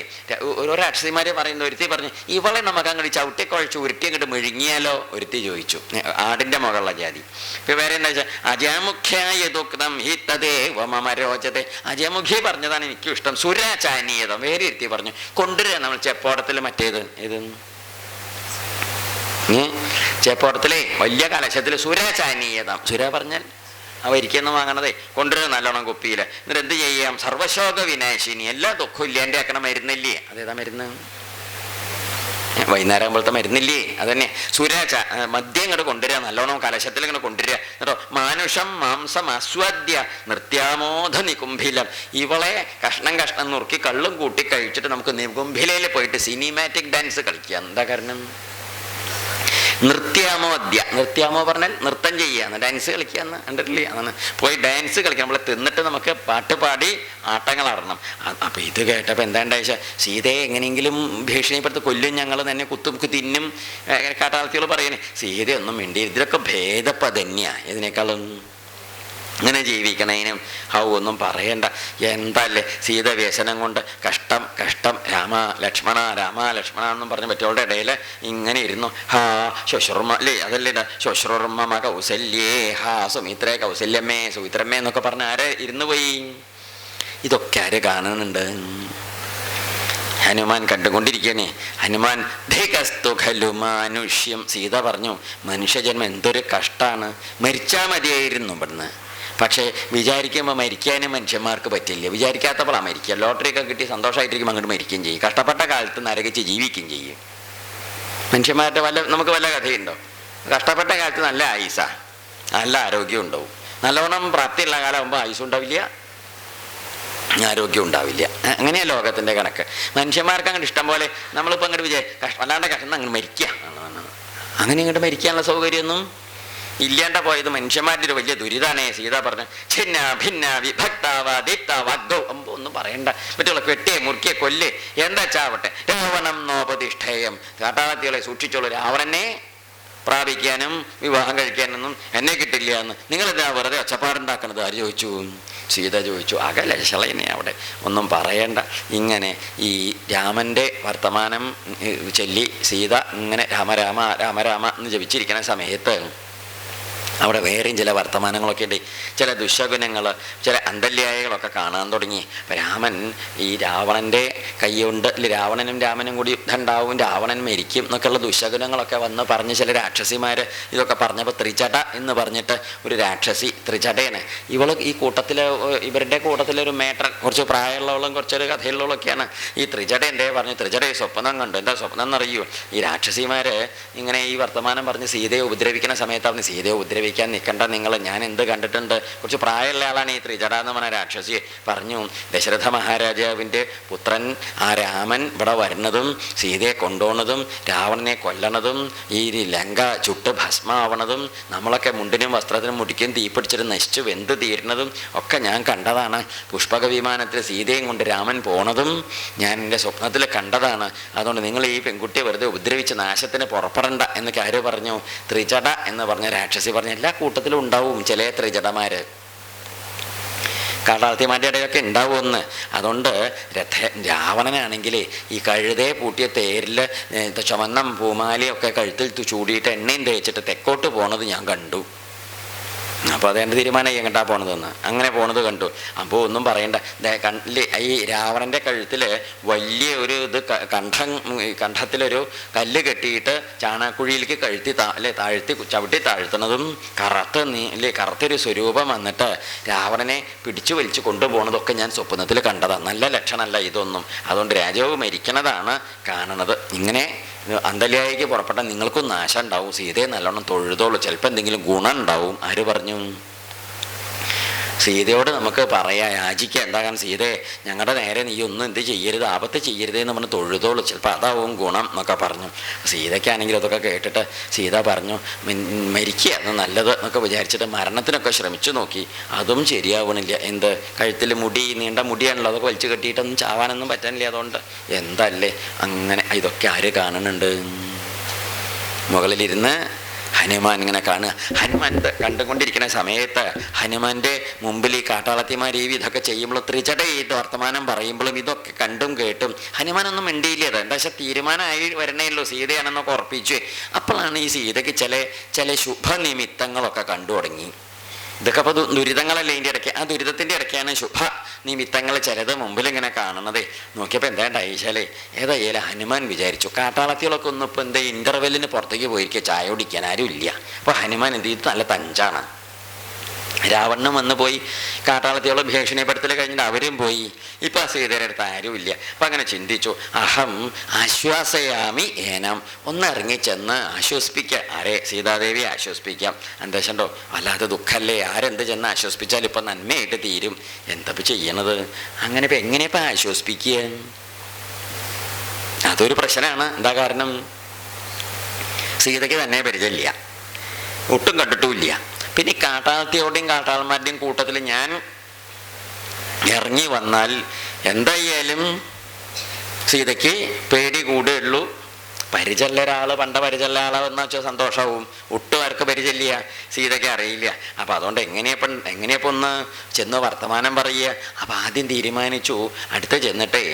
S1: ഓരോ രാക്ഷസിമാരെ പറയുന്ന ഒരുത്തി പറഞ്ഞു, ഇവളെ നമുക്ക് അങ്ങോട്ട് ചവിട്ടിക്കുഴച്ച് ഉരുട്ടി അങ്ങോട്ട് മെഴുങ്ങിയാലോ ഒരുത്തി ചോദിച്ചു. ആടിൻ്റെ മുകളുള്ള ജാതി. ഇപ്പം വേറെ എന്താ വെച്ചാൽ അജാമുഖ്യായ ദുഃഖം ഹി തദേവ മമ രോചത്തെ. അജമുഖി പറഞ്ഞതാണ് എനിക്കും ഇഷ്ടം. സുരാചാനീയതം വേറെ ഇരുത്തി പറഞ്ഞു, കൊണ്ടുവരിക നമ്മൾ ചെപ്പോടത്തിൽ മറ്റേത് ഇത് ചേപ്പോടത്തിലെ വലിയ കലശത്തിൽ സുരാചാനീയതാം. സുര പറഞ്ഞാൽ അവരിക്കൊന്നും വാങ്ങണതേ കൊണ്ടുവരുന്ന നല്ലോണം കുപ്പിയിൽ. എന്നിട്ട് എന്ത് ചെയ്യാം, സർവശോക വിനാശിനി, എല്ലാ ദുഃഖവും ഇല്ലേൻ്റെ ആക്കണ മരുന്നില്ലേ. അതേതാ മരുന്ന്, വൈകുന്നേരം ആകുമ്പോഴത്തെ മരുന്നില്ലേ, അതന്നെ മദ്യം ഇങ്ങോട്ട് കൊണ്ടുവരിക, നല്ലോണം കലശത്തിൽ ഇങ്ങനെ കൊണ്ടുവരിക. എന്നിട്ടോ മാനുഷം മാംസം അസ്വാദ്യ നൃത്യാമോധ നികുംഭിലം. ഇവളെ കഷ്ണം നുറുക്കി കള്ളും കൂട്ടി കഴിച്ചിട്ട് നമുക്ക് നികുംഭിലയിൽ പോയിട്ട് സിനിമാറ്റിക് ഡാൻസ് കളിക്കുക. എന്താ കാരണം, നൃത്യാമോ പറഞ്ഞാൽ നൃത്തം ചെയ്യാന്ന്, ഡാൻസ് കളിക്കാന്ന് കണ്ടിട്ടില്ലേ. അതാണ് പോയി ഡാൻസ് കളിക്കാം. നമ്മൾ തിന്നിട്ട് നമുക്ക് പാട്ട് പാടി ആട്ടങ്ങളാടണം. അപ്പം ഇത് കേട്ടപ്പോൾ എന്താണ്ടാച്ചാൽ സീതയെ എങ്ങനെയെങ്കിലും ഭീഷണിപ്പെടുത്തി കൊല്ലും, ഞങ്ങൾ തന്നെ കുത്തും തിന്നും കാട്ടാളത്തികൾ പറയണേ. സീതയൊന്നും വേണ്ടി ഇതിലൊക്കെ ഭേദപ്പതന്നെയാണ് ഇതിനേക്കാളും. ഇങ്ങനെ ജീവിക്കണേനും ഒന്നും പറയണ്ട. എന്തല്ലേ സീത വ്യസനം കൊണ്ട് കഷ്ടം രാമ ലക്ഷ്മണ എന്നും പറഞ്ഞ് പറ്റിയവളുടെ ഇടയിൽ ഇങ്ങനെ ഇരുന്നു. ശുശ്രൂർമ്മ അല്ലേ, അതല്ലേ ശുശ്രൂർമ്മ കൗസല്യേ കൗസല്യമ്മേ സുമിത്രമ്മേ എന്നൊക്കെ പറഞ്ഞ് ആരെ ഇരുന്നു പോയി. ഇതൊക്കെ ആര് കാണുന്നുണ്ട്? ഹനുമാൻ കണ്ടുകൊണ്ടിരിക്കണേ. ഹനുമാൻ ധികസ്തു ഖലു മാനുഷ്യം. സീത പറഞ്ഞു, മനുഷ്യജന്മം എന്തൊരു കഷ്ടാണ്, മരിച്ചാൽ മതിയായിരുന്നു ഇവിടുന്ന്. പക്ഷേ വിചാരിക്കുമ്പോൾ മരിക്കാനും മനുഷ്യന്മാർക്ക് പറ്റില്ല. വിചാരിക്കാത്തപ്പോഴാണ് മരിക്കുക. ലോട്ടറിയൊക്കെ കിട്ടി സന്തോഷമായിട്ടിരിക്കുമ്പോൾ അങ്ങോട്ട് മരിക്കുകയും ചെയ്യും. കഷ്ടപ്പെട്ട കാലത്ത് നരകിച്ച് ജീവിക്കുകയും ചെയ്യും. മനുഷ്യന്മാരുടെ നമുക്ക് വല്ല കഥയുണ്ടോ? കഷ്ടപ്പെട്ട കാലത്ത് നല്ല ആയുസാ, നല്ല ആരോഗ്യം ഉണ്ടാവും. നല്ലോണം പ്രാപ്തിയുള്ള കാലമാകുമ്പോൾ ആയുസ് ഉണ്ടാവില്ല, ആരോഗ്യം ഉണ്ടാവില്ല. അങ്ങനെയാണ് ലോകത്തിൻ്റെ കണക്ക്. മനുഷ്യന്മാർക്ക് അങ്ങോട്ട് ഇഷ്ടം പോലെ നമ്മളിപ്പോൾ അങ്ങോട്ട് വല്ലാണ്ട് കഷ്ടം അങ്ങോട്ട് മരിക്കുക. അങ്ങനെ ഇങ്ങോട്ട് മരിക്കാനുള്ള സൗകര്യമൊന്നും ഇല്ലാണ്ട പോയത് മനുഷ്യന്മാരുടെ ഒരു വലിയ ദുരിതാണേ. സീത പറഞ്ഞു, ഛിന്ന ഭിന്ന വിഭക്താവാദിത്താവാഗ്ദോ. ഒന്നും പറയണ്ട, മറ്റുള്ള വെട്ടിയെ മുറുക്കിയെ കൊല്ല് എന്താ ചാവട്ടെ. രാവണം നോപതിഷ്ഠേയം. കാട്ടാളത്തികളെ സൂക്ഷിച്ചോളൂ. രാവണനെ പ്രാപിക്കാനും വിവാഹം കഴിക്കാനൊന്നും എന്നെ കിട്ടില്ല എന്ന് നിങ്ങളെന്താ വെറുതെ ഒച്ചപ്പാടുണ്ടാക്കണത്? ആര് ചോദിച്ചു? സീത ചോദിച്ചു. ലക്ഷളനെ അവിടെ ഒന്നും പറയണ്ട. ഇങ്ങനെ ഈ രാമൻ്റെ വർത്തമാനം ചൊല്ലി സീത ഇങ്ങനെ രാമ രാമ രാമ രാമ എന്ന് ജപിച്ചിരിക്കുന്ന സമയത്ത് അവിടെ വേറെയും ചില വർത്തമാനങ്ങളൊക്കെ ഉണ്ട്. ചില ദുശകുനങ്ങൾ, ചില അന്തല്യായകളൊക്കെ കാണാൻ തുടങ്ങി. അപ്പം രാമൻ ഈ രാവണൻ്റെ കൈകൊണ്ട് രാവണനും കൂടി യുദ്ധം ഉണ്ടാവും, രാവണൻ മരിക്കും എന്നൊക്കെയുള്ള ദുശകുനങ്ങളൊക്കെ വന്ന് പറഞ്ഞ് ചില രാക്ഷസിമാർ ഇതൊക്കെ പറഞ്ഞപ്പോൾ ത്രിജട എന്ന് പറഞ്ഞിട്ട് ഒരു രാക്ഷസി, ത്രിജടയാണ് ഇവൾ. ഈ കൂട്ടത്തിൽ ഇവരുടെ കൂട്ടത്തിലൊരു മേട്ടർ, കുറച്ച് പ്രായമുള്ളവളും കുറച്ചൊരു കഥയുള്ളവളൊക്കെയാണ് ഈ ത്രിജട. എന്തേ പറഞ്ഞു? ത്രിജട സ്വപ്നം കണ്ടു. എന്താ സ്വപ്നം എന്നറിയൂ? ഈ രാക്ഷസിമാർ ഇങ്ങനെ ഈ വർത്തമാനം പറഞ്ഞ് സീതയെ ഉപദ്രവിക്കുന്ന സമയത്ത് അവന് സീതയെ ഉപദ്രവിക്കാൻ നിൽക്കണ്ട നിങ്ങൾ, ഞാൻ എന്ത് കണ്ടിട്ടുണ്ട്. കുറച്ച് പ്രായമുള്ള ആളാണ് ഈ ത്രിജട എന്ന് പറഞ്ഞ രാക്ഷസി. പറഞ്ഞു, ദശരഥ മഹാരാജാവിൻ്റെ പുത്രൻ ആ രാമൻ ഇവിടെ വരുന്നതും സീതയെ കൊണ്ടുപോകുന്നതും രാവണനെ കൊല്ലണതും ഈ ലങ്ക ചുട്ട് ഭസ്മാവണതും നമ്മളൊക്കെ മുണ്ടിനും വസ്ത്രത്തിനും മുടിക്കും തീപിടിച്ചിട്ട് നശിച്ചു വെന്ത് തീരുന്നതും ഒക്കെ ഞാൻ കണ്ടതാണ്. പുഷ്പക വിമാനത്തിൽ സീതയും കൊണ്ട് രാമൻ പോണതും ഞാൻ എൻ്റെ സ്വപ്നത്തിൽ കണ്ടതാണ്. അതുകൊണ്ട് നിങ്ങൾ ഈ പെൺകുട്ടിയെ വെറുതെ ഉപദ്രവിച്ച് നാശത്തിന് പുറപ്പെടണ്ട എന്നൊക്കെ ആര് പറഞ്ഞു? ത്രിജട എന്ന് പറഞ്ഞ രാക്ഷസി പറഞ്ഞു. എല്ലാ കൂട്ടത്തിലും ഉണ്ടാവും ചില ത്രിജടമാർ, കാട്ടാളത്തിമാരുടെ ഇടയിലൊക്കെ ഉണ്ടാവുമെന്ന്. അതുകൊണ്ട് രാവണനാണെങ്കിൽ ഈ കഴുതേ പൂട്ടിയ തേരിൽ ചുമന്ന പൂമാലയൊക്കെ കഴുത്തിൽ ചൂടിയിട്ട് എണ്ണയും തേച്ചിട്ട് തെക്കോട്ട് പോണത് ഞാൻ കണ്ടു. അപ്പോൾ അതെൻ്റെ തീരുമാനം എങ്ങോട്ടാ പോണതെന്ന്. അങ്ങനെ പോണത് കണ്ടു. അപ്പോൾ ഒന്നും പറയണ്ട. ഈ രാവണൻ്റെ കഴുത്തിൽ വലിയ ഒരു ഇത് കണ്ഠത്തിലൊരു കല്ല് കെട്ടിയിട്ട് ചാണകക്കുഴിയിലേക്ക് ചവിട്ടി താഴ്ത്തുന്നതും കറുത്തൊരു സ്വരൂപം വന്നിട്ട് രാവണനെ പിടിച്ചു വലിച്ചു കൊണ്ടുപോകുന്നതൊക്കെ ഞാൻ സ്വപ്നത്തിൽ കണ്ടതാണ്. നല്ല ലക്ഷണമല്ല ഇതൊന്നും. അതുകൊണ്ട് രാജാവ് മരിക്കണതാണ് കാണണത്. ഇങ്ങനെ അന്തല്യായിക്ക് പുറപ്പെട്ട നിങ്ങൾക്കും നാശം ഉണ്ടാവും. സീതയെ നല്ലോണം തൊഴുതോളൂ, ചിലപ്പോൾ എന്തെങ്കിലും ഗുണം ഉണ്ടാവും. ആര് പറഞ്ഞു? സീതയോട് നമുക്ക് പറയാം, യാചിക്കുക. എന്താകാൻ സീതയെ ഞങ്ങളുടെ നേരെ നീ ഒന്നും എന്ത് ചെയ്യരുത്, ആപത്ത് ചെയ്യരുതേ എന്ന് പറഞ്ഞ് തൊഴുതോളൂ, ചിലപ്പോൾ അതാവും ഗുണം എന്നൊക്കെ പറഞ്ഞു. സീതയ്ക്കാണെങ്കിൽ അതൊക്കെ കേട്ടിട്ട് സീത പറഞ്ഞു, മരിക്കുക എന്ന് നല്ലത് എന്നൊക്കെ വിചാരിച്ചിട്ട് മരണത്തിനൊക്കെ ശ്രമിച്ചു നോക്കി. അതും ശരിയാവണില്ല. എന്ത് കഴുത്തിൽ മുടി, നീണ്ട മുടിയാണല്ലോ, അതൊക്കെ വലിച്ചു കെട്ടിയിട്ടൊന്നും ചാവാനൊന്നും പറ്റാനില്ല. അതുകൊണ്ട് എന്തല്ലേ അങ്ങനെ. ഇതൊക്കെ ആര് കാണുന്നുണ്ട്? മുകളിലിരുന്ന് ഹനുമാൻ ഇങ്ങനെ കാണുക. ഹനുമാൻ കണ്ടുകൊണ്ടിരിക്കുന്ന സമയത്ത് ഹനുമാൻ്റെ മുമ്പിൽ ഈ കാട്ടാളത്തിമാർ ഈ ഇതൊക്കെ ചെയ്യുമ്പോൾ ത്രിജട ചെയ്ത് വർത്തമാനം പറയുമ്പോഴും ഇതൊക്കെ കണ്ടും കേട്ടും ഹനുമാനൊന്നും മിണ്ടിയില്ല. എന്താ വെച്ചാൽ തീരുമാനമായി വരണേയുള്ളൂ, സീതയാണെന്നൊക്കെ ഉറപ്പിച്ചു. അപ്പോഴാണ് ഈ സീതയ്ക്ക് ചില ശുഭനിമിത്തങ്ങളൊക്കെ കണ്ടു തുടങ്ങി. ഇതൊക്കെ അപ്പോൾ ദുരിതങ്ങളല്ലേ ഇതിൻ്റെ ഇടയ്ക്ക്. ആ ദുരിതത്തിൻ്റെ ഇടയ്ക്കാണ് ശുഭ നിമിത്തങ്ങൾ ചിലത് മുമ്പിൽ ഇങ്ങനെ കാണണതേ. നോക്കിയപ്പോൾ എന്താ ഉണ്ടായിച്ചാലേ, ഏതായാലും ഹനുമാൻ വിചാരിച്ചു കാട്ടാളത്തികളൊക്കെ ഒന്നും ഇപ്പോൾ എന്താ ഇൻ്റർവെല്ലിന് പുറത്തേക്ക് പോയിരിക്കുക, ചായ കുടിക്കാൻ ആരും ഇല്ല. അപ്പോൾ ഹനുമാൻ എന്ത് ചെയ്തു? നല്ല തഞ്ചാണ്. രാവണനും വന്ന് പോയി, കാട്ടാളത്തിയോളം ഭീഷണിപ്പെടുത്തൽ കഴിഞ്ഞിട്ട് അവരും പോയി. ഇപ്പം ആ സീതയുടെ അടുത്ത് ആരുമില്ല. അപ്പം അങ്ങനെ ചിന്തിച്ചു, അഹം ആശ്വാസയാമി ഏനം. ഒന്ന് ഇറങ്ങിച്ചെന്ന് ആശ്വസിപ്പിക്കുക. ആരെ? സീതാദേവിയെ ആശ്വസിപ്പിക്കാം. എന്താ വെച്ചോ, വല്ലാത്ത ദുഃഖമല്ലേ, ആരെന്ത് ചെന്ന് ആശ്വസിപ്പിച്ചാലും ഇപ്പം നന്മയായിട്ട് തീരും. എന്തപ്പോൾ ചെയ്യണത്? അങ്ങനെ ഇപ്പം എങ്ങനെയപ്പം ആശ്വസിപ്പിക്കുക? അതൊരു പ്രശ്നമാണ്. എന്താ കാരണം? സീതയ്ക്ക് തന്നെ പരിചയമില്ല, ഒട്ടും കണ്ടിട്ടുമില്ല. പിന്നെ ഈ കാട്ടാളത്തിയോടെയും കാട്ടാളന്മാരുടെയും കൂട്ടത്തിൽ ഞാൻ ഇറങ്ങി വന്നാൽ എന്തായാലും സീതയ്ക്ക് പേടി കൂടുകയുള്ളൂ. പരിചയുള്ള ഒരാൾ, പണ്ട പരിചയുള്ള ആളെന്ന് വെച്ചാൽ സന്തോഷമാവും. ഒട്ടും ആർക്ക് പരിചയില്ല, സീതയ്ക്ക് അറിയില്ല. അപ്പം അതുകൊണ്ട് എങ്ങനെയപ്പോൾ ഒന്ന് ചെന്ന് വർത്തമാനം പറയുക. അപ്പം ആദ്യം തീരുമാനിച്ചു, അടുത്ത് ചെന്നിട്ടേ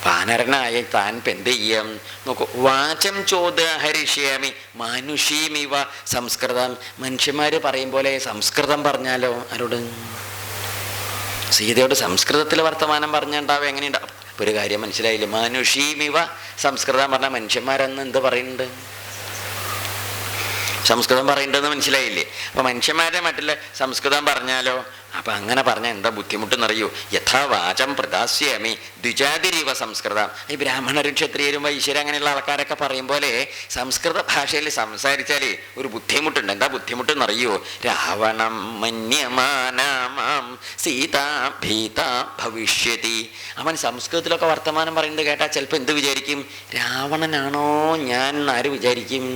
S1: വാനരനായി താൻ ഇപ്പം എന്ത് ചെയ്യാം നോക്കൂ. വാചം ചോദ്യഹരിഷ്യാമി മാനുഷീമിവ സംസ്കൃതം. മനുഷ്യന്മാർ പറയും പോലെ സംസ്കൃതം പറഞ്ഞാലോ? ആരോട്? സീതയോട് സംസ്കൃതത്തിൽ വർത്തമാനം പറഞ്ഞുണ്ടാവും. എങ്ങനെയുണ്ടാവും? ഒരു കാര്യം മനസ്സിലായില്ലേ? മാനുഷീമിവ സംസ്കൃതം പറഞ്ഞാൽ മനുഷ്യന്മാരെന്ന് എന്ത് പറയുന്നുണ്ട്? സംസ്കൃതം പറയുന്നുണ്ടെന്ന് മനസ്സിലായില്ലേ? അപ്പം മനുഷ്യന്മാരെ മറ്റുള്ള സംസ്കൃതം പറഞ്ഞാലോ? അപ്പം അങ്ങനെ പറഞ്ഞാൽ എന്താ ബുദ്ധിമുട്ടെന്നറിയൂ? യഥാവാചം പ്രദാസ്യാമി ദ്വിജാതിരിവ സംസ്കൃതം. ഈ ബ്രാഹ്മണരും ക്ഷത്രിയരും വൈശ്യരും അങ്ങനെയുള്ള ആൾക്കാരൊക്കെ പറയും പോലെ സംസ്കൃത ഭാഷയിൽ സംസാരിച്ചാൽ ഒരു ബുദ്ധിമുട്ടുണ്ട്. എന്താ ബുദ്ധിമുട്ടെന്നറിയോ? രാവണം മന്യമാനാം സീതാ ഭീത ഭവിഷ്യതി. അവൻ സംസ്കൃതത്തിലൊക്കെ വർത്തമാനം പറയുന്നത് കേട്ടാൽ ചിലപ്പോൾ എന്ത് വിചാരിക്കും? രാവണനാണോ ഞാൻ ആര് വിചാരിക്കും?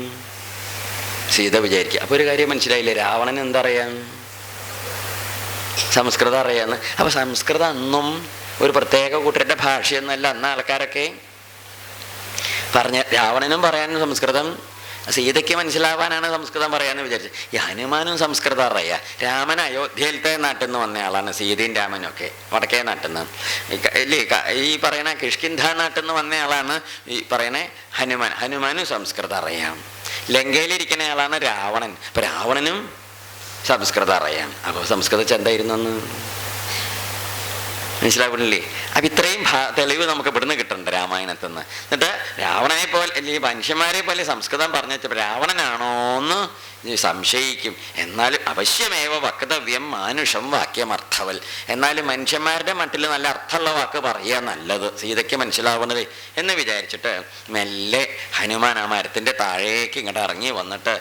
S1: സീത വിചാരിക്കുക. അപ്പോൾ ഒരു കാര്യം മനസ്സിലായില്ലേ? രാവണൻ എന്തറിയാം? സംസ്കൃതം അറിയാമെന്ന്. അപ്പോൾ സംസ്കൃതം അന്നും ഒരു പ്രത്യേക കൂട്ടരുടെ ഭാഷയൊന്നുമല്ല. അന്ന് ആൾക്കാരൊക്കെ രാവണനും പറയാനും സംസ്കൃതം സീതയ്ക്ക് മനസ്സിലാവാനാണ് സംസ്കൃതം പറയാമെന്ന് വിചാരിച്ചു. ഈ ഹനുമാനും സംസ്കൃതം അറിയാം. രാമൻ അയോധ്യയിലത്തെ നാട്ടിൽ നിന്ന് വന്ന ആളാണ്. സീതയും രാമനും ഒക്കെ വടക്കേ നാട്ടിൽ നിന്ന്. ഇല്ലേ ഈ പറയണ കിഷ്കിന്ധ നാട്ടിൽ നിന്ന് വന്ന ആളാണ് ഈ പറയണ ഹനുമാൻ. ഹനുമാനും സംസ്കൃതം അറിയാം. ലങ്കയിലിരിക്കുന്ന ആളാണ് രാവണൻ. അപ്പം രാവണനും സംസ്കൃതം അറിയാം. അപ്പോൾ സംസ്കൃതം എന്തായിരുന്നു എന്ന് മനസ്സിലാവുന്നില്ലേ? അപ്പം ഇത്രയും തെളിവ് നമുക്ക് ഇവിടുന്ന് കിട്ടുന്നുണ്ട് രാമായണത്തിൽ നിന്ന്. എന്നിട്ട് രാവണനെ പോലെ അല്ലെങ്കിൽ മനുഷ്യന്മാരെ പോലെ സംസ്കൃതം പറഞ്ഞപ്പോൾ രാവണനാണോ എന്ന് സംശയിക്കും. എന്നാലും അവശ്യമേവ വക്തവ്യം മാനുഷം വാക്യമർത്ഥവൽ. എന്നാലും മനുഷ്യന്മാരുടെ മട്ടിൽ നല്ല അർത്ഥമുള്ള വാക്ക് പറയുക നല്ലത്, സീതയ്ക്ക് മനസ്സിലാവുന്നത് എന്ന് വിചാരിച്ചിട്ട് മെല്ലെ ഹനുമാൻ ആ മരത്തിൻ്റെ താഴേക്ക് ഇങ്ങോട്ട് ഇറങ്ങി വന്നിട്ട്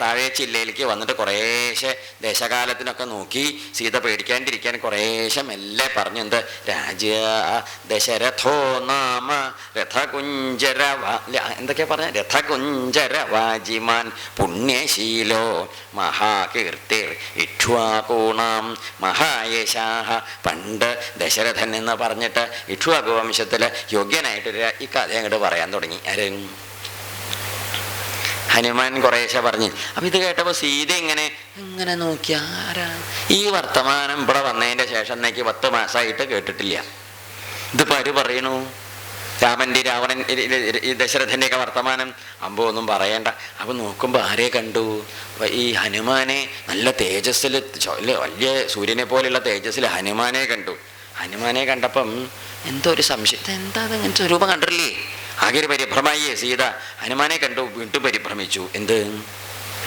S1: താഴെ ചില്ലയിലേക്ക് വന്നിട്ട് കുറേശ്ശെ ദേശകാലത്തിനൊക്കെ നോക്കി സീത പേടിക്കാണ്ടിരിക്കാൻ കുറേശ്ശെ മെല്ലെ പറഞ്ഞു. എന്ത് രാജ ദശരഥോ നാമ രഥകുഞ്ചര എന്തൊക്കെയാ പറഞ്ഞ രഥകുഞ്ചര വാജിമാൻ പുണ്യശീലോ മഹാകീർത്തിർ ഇക്ഷ്വാകൂണാം മഹായശാഹ. പണ്ട് ദശരഥൻ എന്ന് പറഞ്ഞിട്ട് ഇക്ഷ്വാകു വംശത്തില് യോഗ്യനായിട്ടൊരു ഈ കഥ അങ്ങോട്ട് പറയാൻ തുടങ്ങി. ആരും ഹനുമാൻ കുറേശ്ശെ പറഞ്ഞു. അപ്പം ഇത് കേട്ടപ്പോൾ സീത ഇങ്ങനെ നോക്കി, ആരാ ഈ വർത്തമാനം ഇവിടെ വന്നതിൻ്റെ ശേഷം എന്നേക്ക് 10 മാസമായിട്ട് കേട്ടിട്ടില്ല. ഇതിപ്പോൾ ആര് പറയണു? രാമൻ്റെ രാവണൻ ഈ ദശരഥൻ്റെയൊക്കെ വർത്തമാനം. അമ്പോ ഒന്നും പറയണ്ട. അപ്പം നോക്കുമ്പോൾ ആരെ കണ്ടു? ഈ ഹനുമാനെ നല്ല തേജസ്സിൽ, വലിയ സൂര്യനെ പോലെയുള്ള തേജസ്സിൽ ഹനുമാനെ കണ്ടു. ഹനുമാനെ കണ്ടപ്പം എന്തോ ഒരു സംശയം, എന്താ അങ്ങനത്തെ രൂപം കണ്ടിട്ടില്ലേ? ആകെ ഒരു പരിഭ്രമായി സീത. ഹനുമാനെ കണ്ടു, വീണ്ടും പരിഭ്രമിച്ചു. എന്ത്?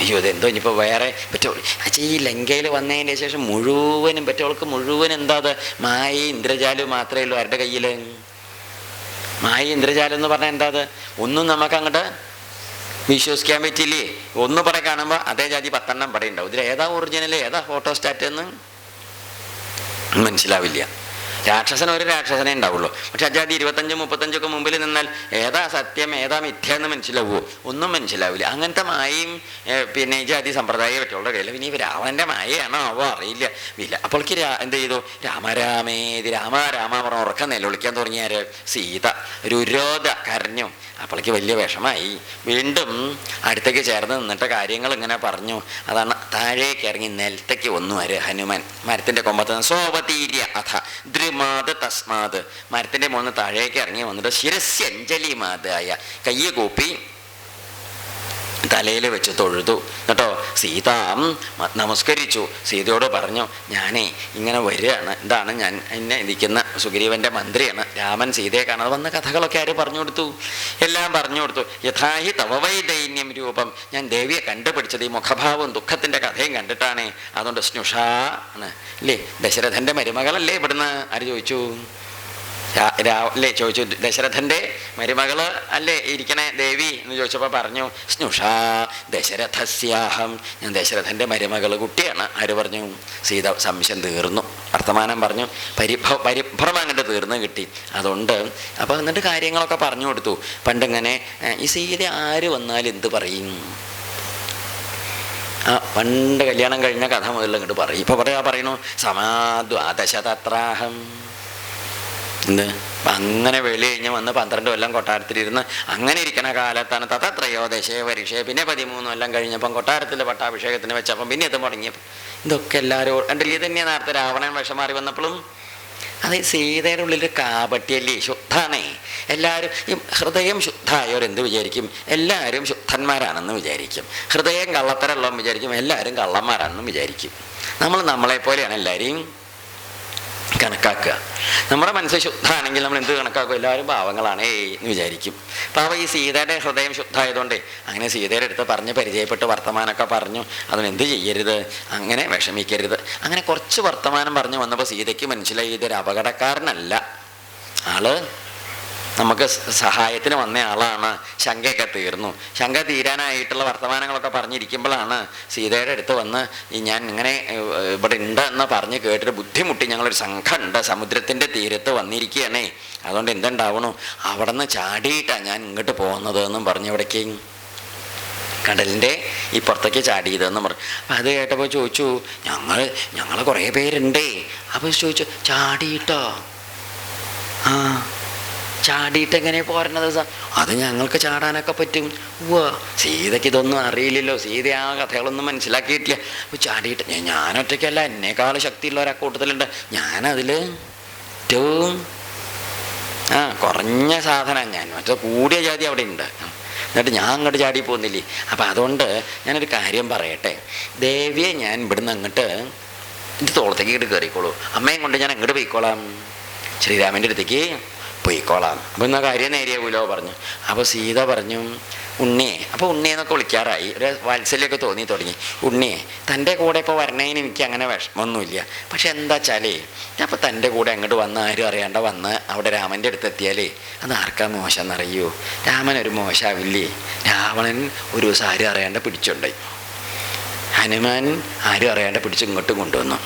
S1: അയ്യോ അതെന്തോ ഇനിയിപ്പോൾ വേറെ പറ്റോ. അച്ഛാ ഈ ലങ്കയിൽ വന്നതിന് ശേഷം മുഴുവനും പറ്റോൾക്ക് മുഴുവൻ എന്താ അത് മായയും ഇന്ദ്രജാലും മാത്രമേ ഉള്ളൂ ആരുടെ കയ്യിൽ. മായ ഇന്ദ്രജാലം എന്ന് പറഞ്ഞാൽ എന്താ അത്? ഒന്നും നമുക്ക് അങ്ങോട്ട് വിശ്വസിക്കാൻ പറ്റില്ലേ. ഒന്ന് പടം കാണുമ്പോൾ അതേ ജാതി 10 എണ്ണം പടം ഉണ്ടാവും. ഇതിൽ ഏതാ ഒറിജിനൽ ഏതാ ഫോട്ടോസ്റ്റാറ്റ് എന്ന് മനസ്സിലാവില്ല. രാക്ഷസൻ ഒരു രാക്ഷസനെ ഉണ്ടാവുള്ളൂ. പക്ഷെ അജാതി 25-35 മുമ്പിൽ നിന്നാൽ ഏതാ സത്യം ഏതാ മിഥ്യ എന്ന് മനസ്സിലാവുമോ? ഒന്നും മനസ്സിലാവില്ല. അങ്ങനത്തെ മായയും പിന്നെ ഈ ജാതി സമ്പ്രദായം പറ്റുള്ള കയ്യിൽ. പിന്നെ ഈ രാവണൻ്റെ മായയാണോ ആവോ അറിയില്ല. ഇല്ല. അപ്പോഴേക്ക് എന്ത് ചെയ്തു? രാമരാമേതി രാമ രാമ പറഞ്ഞ ഉറക്കം നിലവിളിക്കാൻ തുടങ്ങിയാര്? സീത രുരോധ കരഞ്ഞു. അപ്പോഴേക്ക് വലിയ വിഷമായി. വീണ്ടും അടുത്തേക്ക് ചേർന്ന് നിന്നിട്ട് കാര്യങ്ങൾ ഇങ്ങനെ പറഞ്ഞു. അതാണ് താഴേക്ക് ഇറങ്ങി നിലത്തേക്ക് വന്നു ഹനുമാൻ മരത്തിൻ്റെ കൊമ്പത്ത്. സോപതീര്യ അഥ ദ്രുമാത് തസ്മാത്. മരത്തിൻ്റെ മുകളിൽ താഴേക്ക് ഇറങ്ങി വന്നിട്ട് ശിരസ്യഞ്ജലിമാതായ കയ്യ് കൂപ്പി തലയിൽ വെച്ച് തൊഴുതു. കേട്ടോ സീതാം നമസ്കരിച്ചു. സീതയോട് പറഞ്ഞു, ഞാനേ ഇങ്ങനെ വരികയാണ്. എന്താണ് ഞാൻ എന്നെ ഇരിക്കുന്ന സുഗ്രീവൻ്റെ മന്ത്രിയാണ്. രാമൻ സീതയെ കാണാതെ വന്ന കഥകളൊക്കെ ആര് പറഞ്ഞു കൊടുത്തു? എല്ലാം പറഞ്ഞു കൊടുത്തു. യഥാഹി തവവൈ ദൈന്യം രൂപം. ഞാൻ ദേവിയെ കണ്ടുപിടിച്ചത് ഈ മുഖഭാവവും ദുഃഖത്തിൻ്റെ കഥയും കണ്ടിട്ടാണ്. അതുകൊണ്ട് സ്നുഷാ ആണ് അല്ലേ, ദശരഥൻ്റെ മരുമകളല്ലേ ഇവിടുന്ന്? ആര് ചോദിച്ചു? അല്ലേ ചോദിച്ചു. ദശരഥൻ്റെ മരുമകള് അല്ലേ ഇരിക്കണേ ദേവി എന്ന് ചോദിച്ചപ്പോൾ പറഞ്ഞു സ്നുഷാ ദശരഥസ്യാഹം. ഞാൻ ദശരഥൻ്റെ മരുമകൾ കുട്ടിയാണ്. ആര് പറഞ്ഞു? സീത സംശയം തീർന്നു. വർത്തമാനം പറഞ്ഞു. പരിഭ്രമം അങ്ങോട്ട് തീർന്നു കിട്ടി. അതുകൊണ്ട് അപ്പോൾ എന്നിട്ട് കാര്യങ്ങളൊക്കെ പറഞ്ഞു കൊടുത്തു. പണ്ടിങ്ങനെ ഈ സീത ആര് വന്നാലും എന്ത് പറയും? പണ്ട് കല്യാണം കഴിഞ്ഞ കഥ മുതൽ ഇങ്ങോട്ട് പറയും. ഇപ്പോൾ പറയണു സമാദ്വാദശതത്രാഹം. എന്ത്? അങ്ങനെ വെളി കഴിഞ്ഞ് വന്ന് 12 കൊല്ലം കൊട്ടാരത്തിലിരുന്ന് അങ്ങനെ ഇരിക്കണ കാലത്താണ് തത്രയോദശേ വരിഷേ. പിന്നെ 13 കൊല്ലം കഴിഞ്ഞപ്പം കൊട്ടാരത്തിൽ പട്ടാഭിഷേകത്തിന് വെച്ചപ്പം പിന്നെ ഇത് മുടങ്ങിയപ്പോൾ ഇതൊക്കെ എല്ലാവരും കണ്ടില്ല. ഇത് തന്നെയാണ് നേരത്തെ രാവണൻ വിഷം മാറി വന്നപ്പോഴും. അത് സീതയുടെ ഉള്ളിൽ കാപട്യല്ലേ, ശുദ്ധാണേ. എല്ലാവരും ഈ ഹൃദയം ശുദ്ധമായവരെന്ത് വിചാരിക്കും? എല്ലാവരും ശുദ്ധന്മാരാണെന്ന് വിചാരിക്കും. ഹൃദയം കള്ളത്തരമുള്ളവൻ വിചാരിക്കും എല്ലാവരും കള്ളന്മാരാണെന്ന് വിചാരിക്കും. നമ്മളെപ്പോലെയാണ് എല്ലാവരെയും കണക്കാക്കുക. നമ്മുടെ മനസ്സ് ശുദ്ധമാണെങ്കിൽ നമ്മൾ എന്ത് കണക്കാക്കും? എല്ലാവരും പാവങ്ങളാണേ എന്ന് വിചാരിക്കും. അപ്പോൾ ഈ സീതയുടെ ഹൃദയം ശുദ്ധമായതുകൊണ്ട് അങ്ങനെ സീതയുടെ അടുത്ത് പറഞ്ഞ് പരിചയപ്പെട്ട് വർത്തമാനമൊക്കെ പറഞ്ഞു. അതിനെന്ത് ചെയ്യരുത്, അങ്ങനെ വിഷമിക്കരുത്. അങ്ങനെ കുറച്ച് വർത്തമാനം പറഞ്ഞു വന്നപ്പോൾ സീതയ്ക്ക് മനസ്സിലായി ഇതൊരു അപകടക്കാരനല്ല, ആള് നമുക്ക് സഹായത്തിന് വന്ന ആളാണ്. ശങ്കയൊക്കെ തീർന്നു. ശങ്ക തീരാനായിട്ടുള്ള വർത്തമാനങ്ങളൊക്കെ പറഞ്ഞിരിക്കുമ്പോഴാണ് സീതയുടെ അടുത്ത് വന്ന് ഞാൻ ഇങ്ങനെ ഇവിടെ ഉണ്ട് എന്ന് പറഞ്ഞ് കേട്ടിട്ട് ബുദ്ധിമുട്ടി, ഞങ്ങളൊരു സംഘമുണ്ട് സമുദ്രത്തിൻ്റെ തീരത്ത് വന്നിരിക്കുകയാണേ, അതുകൊണ്ട് എന്തുണ്ടാവണു അവിടെ നിന്ന് ചാടിയിട്ടാണ് ഞാൻ ഇങ്ങോട്ട് പോകുന്നത് എന്നും പറഞ്ഞു. ഇവിടേക്ക് കടലിൻ്റെ ഈ പുറത്തേക്ക് ചാടിയതെന്ന് പറഞ്ഞു. അപ്പം അത് കേട്ടപ്പോൾ ചോദിച്ചു, ഞങ്ങൾ കുറേ പേരുണ്ടേ. അപ്പോൾ ചോദിച്ചു ചാടിയിട്ടോ? ചാടിയിട്ട് എങ്ങനെ പോരണത്? അത് ഞങ്ങൾക്ക് ചാടാനൊക്കെ പറ്റും. ഉവ്വ, സീതയ്ക്ക് ഇതൊന്നും അറിയില്ലല്ലോ, സീത ആ കഥകളൊന്നും മനസ്സിലാക്കിയിട്ടില്ല. അപ്പോൾ ചാടിയിട്ട് ഞാനൊറ്റയ്ക്കല്ല, എന്നേക്കാൾ ശക്തിയുള്ള ഒരാക്കൂട്ടത്തിലുണ്ട്. ഞാനതിൽ ഏറ്റവും കുറഞ്ഞ സാധനം, ഞാൻ മറ്റേ കൂടിയ ജാതി അവിടെ ഉണ്ട്. എന്നിട്ട് ഞാൻ അങ്ങോട്ട് ചാടി പോകുന്നില്ലേ. അപ്പം അതുകൊണ്ട് ഞാനൊരു കാര്യം പറയട്ടെ. ദേവിയെ ഞാൻ ഇവിടുന്ന് അങ്ങോട്ട് എൻ്റെ തോളത്തേക്ക് ഇങ്ങോട്ട് കയറിക്കോളൂ, അമ്മയും കൊണ്ട് ഞാൻ അങ്ങോട്ട് പോയിക്കോളാം, ശ്രീരാമൻ്റെ അടുത്തേക്ക് പോയിക്കോളാം. അപ്പം എന്നാൽ കാര്യം നേരെയാവൂലോ പറഞ്ഞു. അപ്പോൾ സീത പറഞ്ഞു, ഉണ്ണിയെ, അപ്പോൾ ഉണ്ണിയെന്നൊക്കെ വിളിക്കാറായി, ഒരു വാത്സല്യമൊക്കെ തോന്നി തുടങ്ങി. ഉണ്ണിയെ, തൻ്റെ കൂടെ ഇപ്പോൾ വരണേന് എനിക്ക് അങ്ങനെ വിഷമമൊന്നുമില്ല. പക്ഷെ എന്താ വെച്ചാലേ, അപ്പോൾ തൻ്റെ കൂടെ അങ്ങോട്ട് വന്ന് ആരും അറിയാണ്ട് വന്ന് അവിടെ രാമൻ്റെ അടുത്ത് എത്തിയാലേ അത് ആർക്കാ മോശം എന്നറിയോ? രാമൻ ഒരു മോശമാവില്ലേ? രാവണൻ ഒരു ദിവസം ആരും അറിയാണ്ട് പിടിച്ചുണ്ടായി, ഹനുമാൻ ആരും അറിയാണ്ട് പിടിച്ച് ഇങ്ങോട്ടും കൊണ്ടുവന്നു.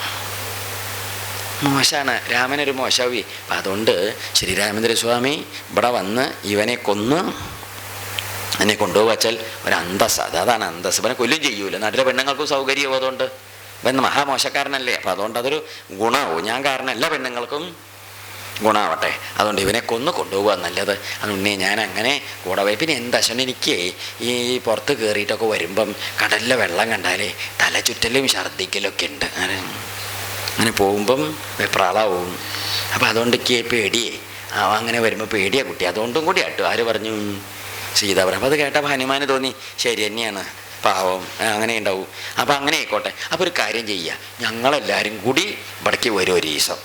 S1: മോശമാണ്, രാമനൊരു മോശാവി. അപ്പം അതുകൊണ്ട് ശ്രീരാമചന്ദ്രസ്വാമി ഇവിടെ വന്ന് ഇവനെ കൊന്ന് എന്നെ കൊണ്ടുപോകാച്ചാൽ ഒരു അന്തസ്, അതാണ് അന്തസ്. ഇവനെ കൊല്ലും ചെയ്യൂല, നാട്ടിലെ പെണ്ണുങ്ങൾക്കും സൗകര്യമാവും. അതുകൊണ്ട് ഇവൻ മഹാമോശക്കാരനല്ലേ, അപ്പം അതുകൊണ്ട് അതൊരു ഗുണമാവും. ഞാൻ കാരണം എല്ലാ പെണ്ണുങ്ങൾക്കും ഗുണമാവട്ടെ, അതുകൊണ്ട് ഇവനെ കൊണ്ടുപോകാൻ നല്ലത്. അതുകൊണ്ട് ഞാൻ അങ്ങനെ കൂടെ പോയി. പിന്നെ എന്താ വെച്ചാൽ എനിക്ക് ഈ പുറത്ത് കയറിയിട്ടൊക്കെ വരുമ്പം കടലിലെ വെള്ളം കണ്ടാലേ തല ചുറ്റലും ഛർദ്ദിക്കലൊക്കെ ഉണ്ട്. അങ്ങനെ പോകുമ്പം വെപ്രാളാവും. അപ്പം അതുകൊണ്ട് എനിക്ക് പേടിയേ, അങ്ങനെ വരുമ്പോൾ പേടിയാണ് കുട്ടി. അതുകൊണ്ടും കൂടി ആട്ടോ ആര് പറഞ്ഞു? സീത പറഞ്ഞു. അപ്പോൾ അത് കേട്ടപ്പോൾ ഹനുമാന് തോന്നി ശരി തന്നെയാണ്, പാവം, അങ്ങനെ ഉണ്ടാവും. അപ്പം അങ്ങനെ ആയിക്കോട്ടെ. അപ്പോൾ ഒരു കാര്യം ചെയ്യുക, ഞങ്ങളെല്ലാവരും കൂടി ഇവിടേക്ക് വരും ഒരു ദിവസം,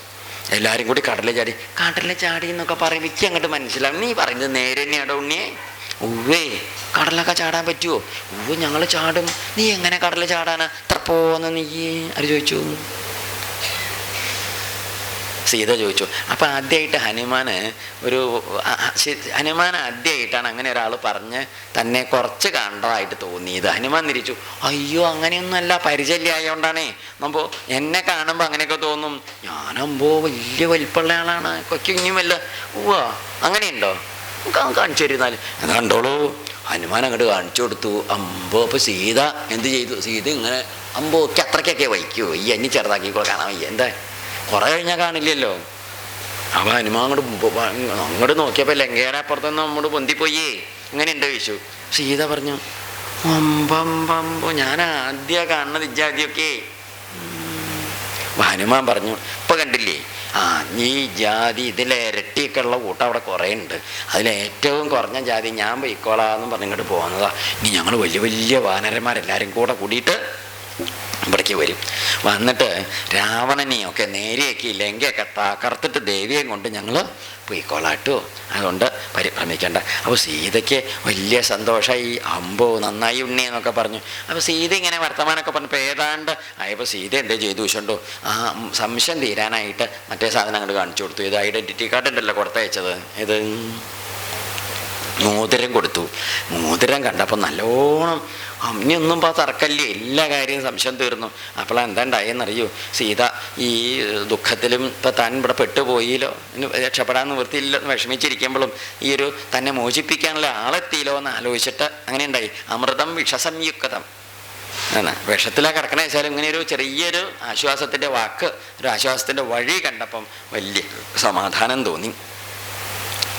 S1: എല്ലാവരും കൂടി കടലിൽ ചാടി എന്നൊക്കെ പറയും. എനിക്ക് അങ്ങോട്ട് മനസ്സിലാവും, നീ പറയുന്നത് നേരെ തന്നെയാണോ ഉണ്ണിയെ? ഉവ്വേ, കടലൊക്കെ ചാടാൻ പറ്റുമോ? ഉവ്വ്, ഞങ്ങൾ ചാടും. നീ എങ്ങനെ കടലിൽ ചാടാനാ ഇത്ര പോന്ന് നീ ആര് ചോദിച്ചു? സീത ചോദിച്ചു. അപ്പം ആദ്യമായിട്ട് ഹനുമാൻ ആദ്യമായിട്ടാണ് അങ്ങനെ ഒരാൾ പറഞ്ഞ് തന്നെ കുറച്ച് കണ്ടതായിട്ട് തോന്നിയത്. ഹനുമാൻ തിരിച്ചു, അയ്യോ അങ്ങനെയൊന്നുമല്ല, പരിചയമായതുകൊണ്ടാണേ. അപ്പോൾ എന്നെ കാണുമ്പോൾ അങ്ങനെയൊക്കെ തോന്നും, ഞാനമ്പോ വലിയ വലിപ്പമുള്ള ആളാണ്, കൊക്കിങ്ങുമല്ല. ഉവ്വാ, അങ്ങനെയുണ്ടോ? കാണിച്ചു തരുന്നാൽ അത് കണ്ടോളൂ. ഹനുമാൻ അങ്ങോട്ട് കാണിച്ചു കൊടുത്തു. അമ്പോ. അപ്പോൾ സീത എന്ത് ചെയ്തു? സീത ഇങ്ങനെ അമ്പോ ഒക്കെ അത്രയ്ക്കൊക്കെ വയ്ക്കുമോ? ഈ അഞ്ഞി ചെറുതാക്കിക്കോ, കാണാൻ വയ്യ, എന്താ കുറേ കഴിഞ്ഞാൽ കാണില്ലല്ലോ. അപ്പം ഹനുമാൻ അങ്ങോട്ട് നോക്കിയപ്പോൾ ലങ്കയുടെ അപ്പുറത്തുനിന്ന് നമ്മോട് പൊന്തിപ്പോയേ. ഇങ്ങനെയുണ്ട് ചോദിച്ചു. സീത പറഞ്ഞു, അമ്പമ്പമ്പോ, ഞാൻ ആദ്യമാണ് കാണുന്നത് ഇജാതിയൊക്കെ. ഹനുമാൻ പറഞ്ഞു, ഇപ്പം കണ്ടില്ലേ, ഈ ജാതി ഇതിലെ ഇരട്ടിയൊക്കെ ഉള്ള കൂട്ടം അവിടെ കുറേ ഉണ്ട്, അതിലേറ്റവും കുറഞ്ഞ ജാതി ഞാൻ പൊയ്ക്കോളാന്നും പറഞ്ഞിങ്ങോട്ട് പോകുന്നതാ. ഇനി ഞങ്ങൾ വലിയ വലിയ വാനരന്മാരെല്ലാവരും കൂടെ കൂടിയിട്ട് ഇവിടേക്ക് വരും. വന്നിട്ട് രാവണനെയൊക്കെ നേരെയൊക്കെ ലങ്കയൊക്കെ തകർത്തിട്ട് ദേവിയെയും കൊണ്ട് ഞങ്ങൾ പോയിക്കോളാട്ടോ, അതുകൊണ്ട് പരിഭ്രമിക്കേണ്ട. അപ്പോൾ സീതയ്ക്ക് വലിയ സന്തോഷമായി. അമ്പോ നന്നായി ഉണ്ണി എന്നൊക്കെ പറഞ്ഞു. അപ്പോൾ സീത ഇങ്ങനെ വർത്തമാനമൊക്കെ പറഞ്ഞപ്പോൾ ഏതാണ്ട് ആയപ്പോൾ സീത എന്തേ ചെയ്തു വെച്ചിട്ടുണ്ടോ, സംശയം തീരാനായിട്ട് മറ്റേ സാധനം അങ്ങോട്ട് കാണിച്ചു കൊടുത്തു. ഇത് ഐഡൻറ്റിറ്റി കാർഡ് ഉണ്ടല്ലോ കൊടുത്തയച്ചത്, ഇത് മോതിരം കൊടുത്തു. മോതിരം കണ്ടപ്പോൾ നല്ലോണം അമ്മയൊന്നും തർക്കല്ലേ, എല്ലാ കാര്യവും സംശയം തീർന്നു. അപ്പോൾ എന്താ ഉണ്ടായെന്നറിയൂ? സീത ഈ ദുഃഖത്തിലും ഇപ്പം താൻ ഇവിടെ പെട്ടുപോയില്ലോ, രക്ഷപ്പെടാൻ നിവൃത്തിയില്ലോ, വിഷമിച്ചിരിക്കുമ്പോഴും ഈ ഒരു തന്നെ മോചിപ്പിക്കാനുള്ള ആളെത്തിയില്ലോ എന്ന് ആലോചിച്ചിട്ട് അങ്ങനെ ഉണ്ടായി. അമൃതം വിഷസംയുക്തം ആണ്, വിഷത്തിലാണ് കിടക്കണ വെച്ചാലും ഇങ്ങനെ ഒരു ചെറിയൊരു ആശ്വാസത്തിൻ്റെ വാക്ക്, ഒരു ആശ്വാസത്തിൻ്റെ വഴി കണ്ടപ്പം വലിയ സമാധാനം തോന്നി.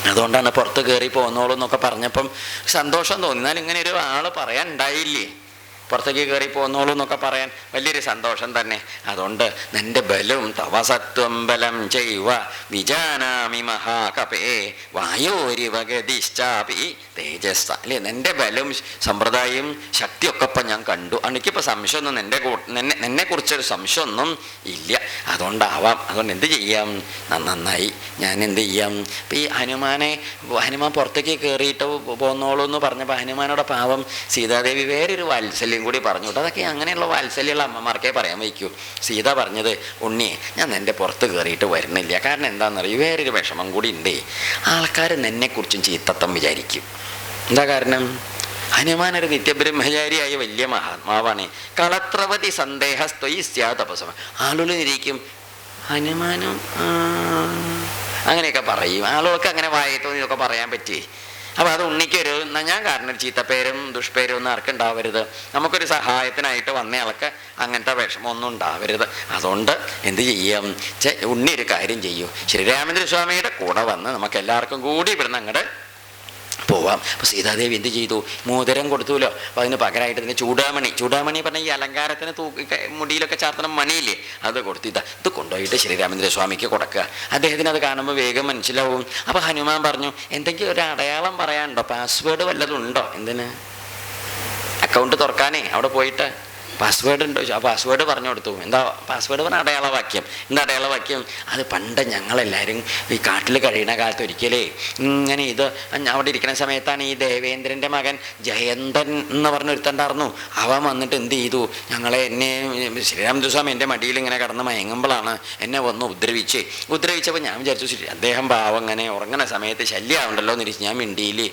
S1: അതുകൊണ്ടാണ് പുറത്ത് കയറി പോന്നോളൂ എന്നൊക്കെ പറഞ്ഞപ്പം സന്തോഷം തോന്നി. എന്നാൽ ഇങ്ങനെ ഒരു ആൾ പറയാൻ ഉണ്ടായില്ലേ, പുറത്തേക്ക് കയറി പോന്നോളൂ എന്നൊക്കെ പറയാൻ വലിയൊരു സന്തോഷം തന്നെ. അതുകൊണ്ട് നിന്റെ ബലം തവസത്വം ബലം ചെയ്വ വിജാനാമി മഹാകപേ വായോരിവഗതിശ്ചാപി തേജസ്. അല്ലേ, നിന്റെ ബലം സമ്പ്രദായം ശക്തിയൊക്കെ ഇപ്പം ഞാൻ കണ്ടു. എനിക്കിപ്പോൾ സംശയമൊന്നും നിന്നെക്കുറിച്ചൊരു സംശയമൊന്നും ഇല്ല. അതുകൊണ്ടാവാം. അതുകൊണ്ട് എന്ത് ചെയ്യാം? നന്നായി. ഞാൻ എന്ത് ചെയ്യാം? ഇപ്പം ഈ ഹനുമാൻ പുറത്തേക്ക് കയറിയിട്ട് പോന്നോളൂ എന്ന് പറഞ്ഞപ്പോൾ ഹനുമാനോടെ പാവം സീതാദേവി വേറൊരു വാത്സല്യം കൂടി പറഞ്ഞു കേട്ടോ. അതൊക്കെ അങ്ങനെയുള്ള വാത്സല്യമുള്ള അമ്മമാർക്കേ പറയാൻ വയ്ക്കൂ. സീത പറഞ്ഞത്, ഉണ്ണിയെ ഞാൻ നിൻ്റെ പുറത്ത് കയറിയിട്ട് വരുന്നില്ല. കാരണം എന്താണെന്നറിയൂ, വേറൊരു വിഷമം കൂടി ഉണ്ട്. ആൾക്കാർ നിന്നെക്കുറിച്ചും ചീത്തത്വം വിചാരിക്കും. എന്താ കാരണം? ഹനുമാൻ ഒരു നിത്യബ്രഹ്മചാരിയായ വലിയ മഹാത്മാവാണ്. കളത്രവതി സന്ദേഹസ്ത്വയി സ്യാതപസം. ആളുകൾ ഇരിക്കും ഹനുമാനും അങ്ങനെയൊക്കെ പറയും. ആളുകൾക്ക് അങ്ങനെ വായ തോന്നിയൊക്കെ പറയാൻ പറ്റി. അപ്പോൾ അത് ഉണ്ണിക്കൊരു ഞാൻ കാരണം ഒരു ചീത്തപ്പേരും ദുഷ്പേരും ഒന്നും ആർക്കുണ്ടാവരുത്, നമുക്കൊരു സഹായത്തിനായിട്ട് വന്നയാൾക്ക് അങ്ങനത്തെ വിഷമമൊന്നും ഉണ്ടാവരുത്. അതുകൊണ്ട് എന്ത് ചെയ്യാം, ഉണ്ണി ഒരു കാര്യം ചെയ്യൂ, ശ്രീരാമചന്ദ്രസ്വാമിയുടെ കൂടെ വന്ന് നമുക്ക് എല്ലാവർക്കും കൂടി ഇവിടുന്ന് അങ്ങോട്ട് പോവാം. അപ്പോൾ സീതാദേവി എന്ത് ചെയ്തു, മോതിരം കൊടുത്തുല്ലോ. അപ്പോൾ അതിന് പകരമായിട്ട് ഇതിന് ചൂടാമണി പറഞ്ഞാൽ ഈ അലങ്കാരത്തിന് മുടിയിലൊക്കെ ചാർത്തണം മണിയില്ലേ, അത് കൊടുത്തു. ഇത് കൊണ്ടുപോയിട്ട് ശ്രീരാമചന്ദ്രസ്വാമിക്ക് കൊടുക്കുക. അദ്ദേഹത്തിന് അത് കാണുമ്പോൾ വേഗം മനസ്സിലാവും. അപ്പോൾ ഹനുമാൻ പറഞ്ഞു, എന്തെങ്കിലും ഒരു അടയാളം പറയാനുണ്ടോ, പാസ്വേഡ് വല്ലതും ഉണ്ടോ, എന്തിന് അക്കൗണ്ട് തുറക്കാനേ അവിടെ പോയിട്ട് പാസ്വേഡ് ഉണ്ടോ? ആ പാസ്വേഡ് പറഞ്ഞു കൊടുത്തു. എന്താ പാസ്വേഡ് പറഞ്ഞ അടയാളവാക്യം. എന്താ അടയാളവാക്യം? അത് പണ്ട് ഞങ്ങളെല്ലാവരും ഈ കാട്ടിൽ കഴിയുന്ന കാലത്ത് ഒരിക്കലേ ഇങ്ങനെ ഇത് അവിടെ ഇരിക്കുന്ന സമയത്താണ് ഈ ദേവേന്ദ്രൻ്റെ മകൻ ജയന്തൻ എന്ന് പറഞ്ഞൊരുത്തണ്ടായിരുന്നു. അവൻ വന്നിട്ട് എന്ത് ചെയ്തു, എന്നെ ശ്രീരാമചന്ദ്രസ്വാമി എൻ്റെ മടിയിൽ ഇങ്ങനെ കിടന്ന് മയങ്ങുമ്പോഴാണ് എന്നെ വന്ന് ഉപദ്രവിച്ചപ്പോൾ ഞാൻ വിചാരിച്ചു അദ്ദേഹം പാവം അങ്ങനെ ഉറങ്ങുന്ന സമയത്ത് ശല്യമാവുണ്ടല്ലോ എന്ന് ഞാൻ മിണ്ടിയില്ലേ.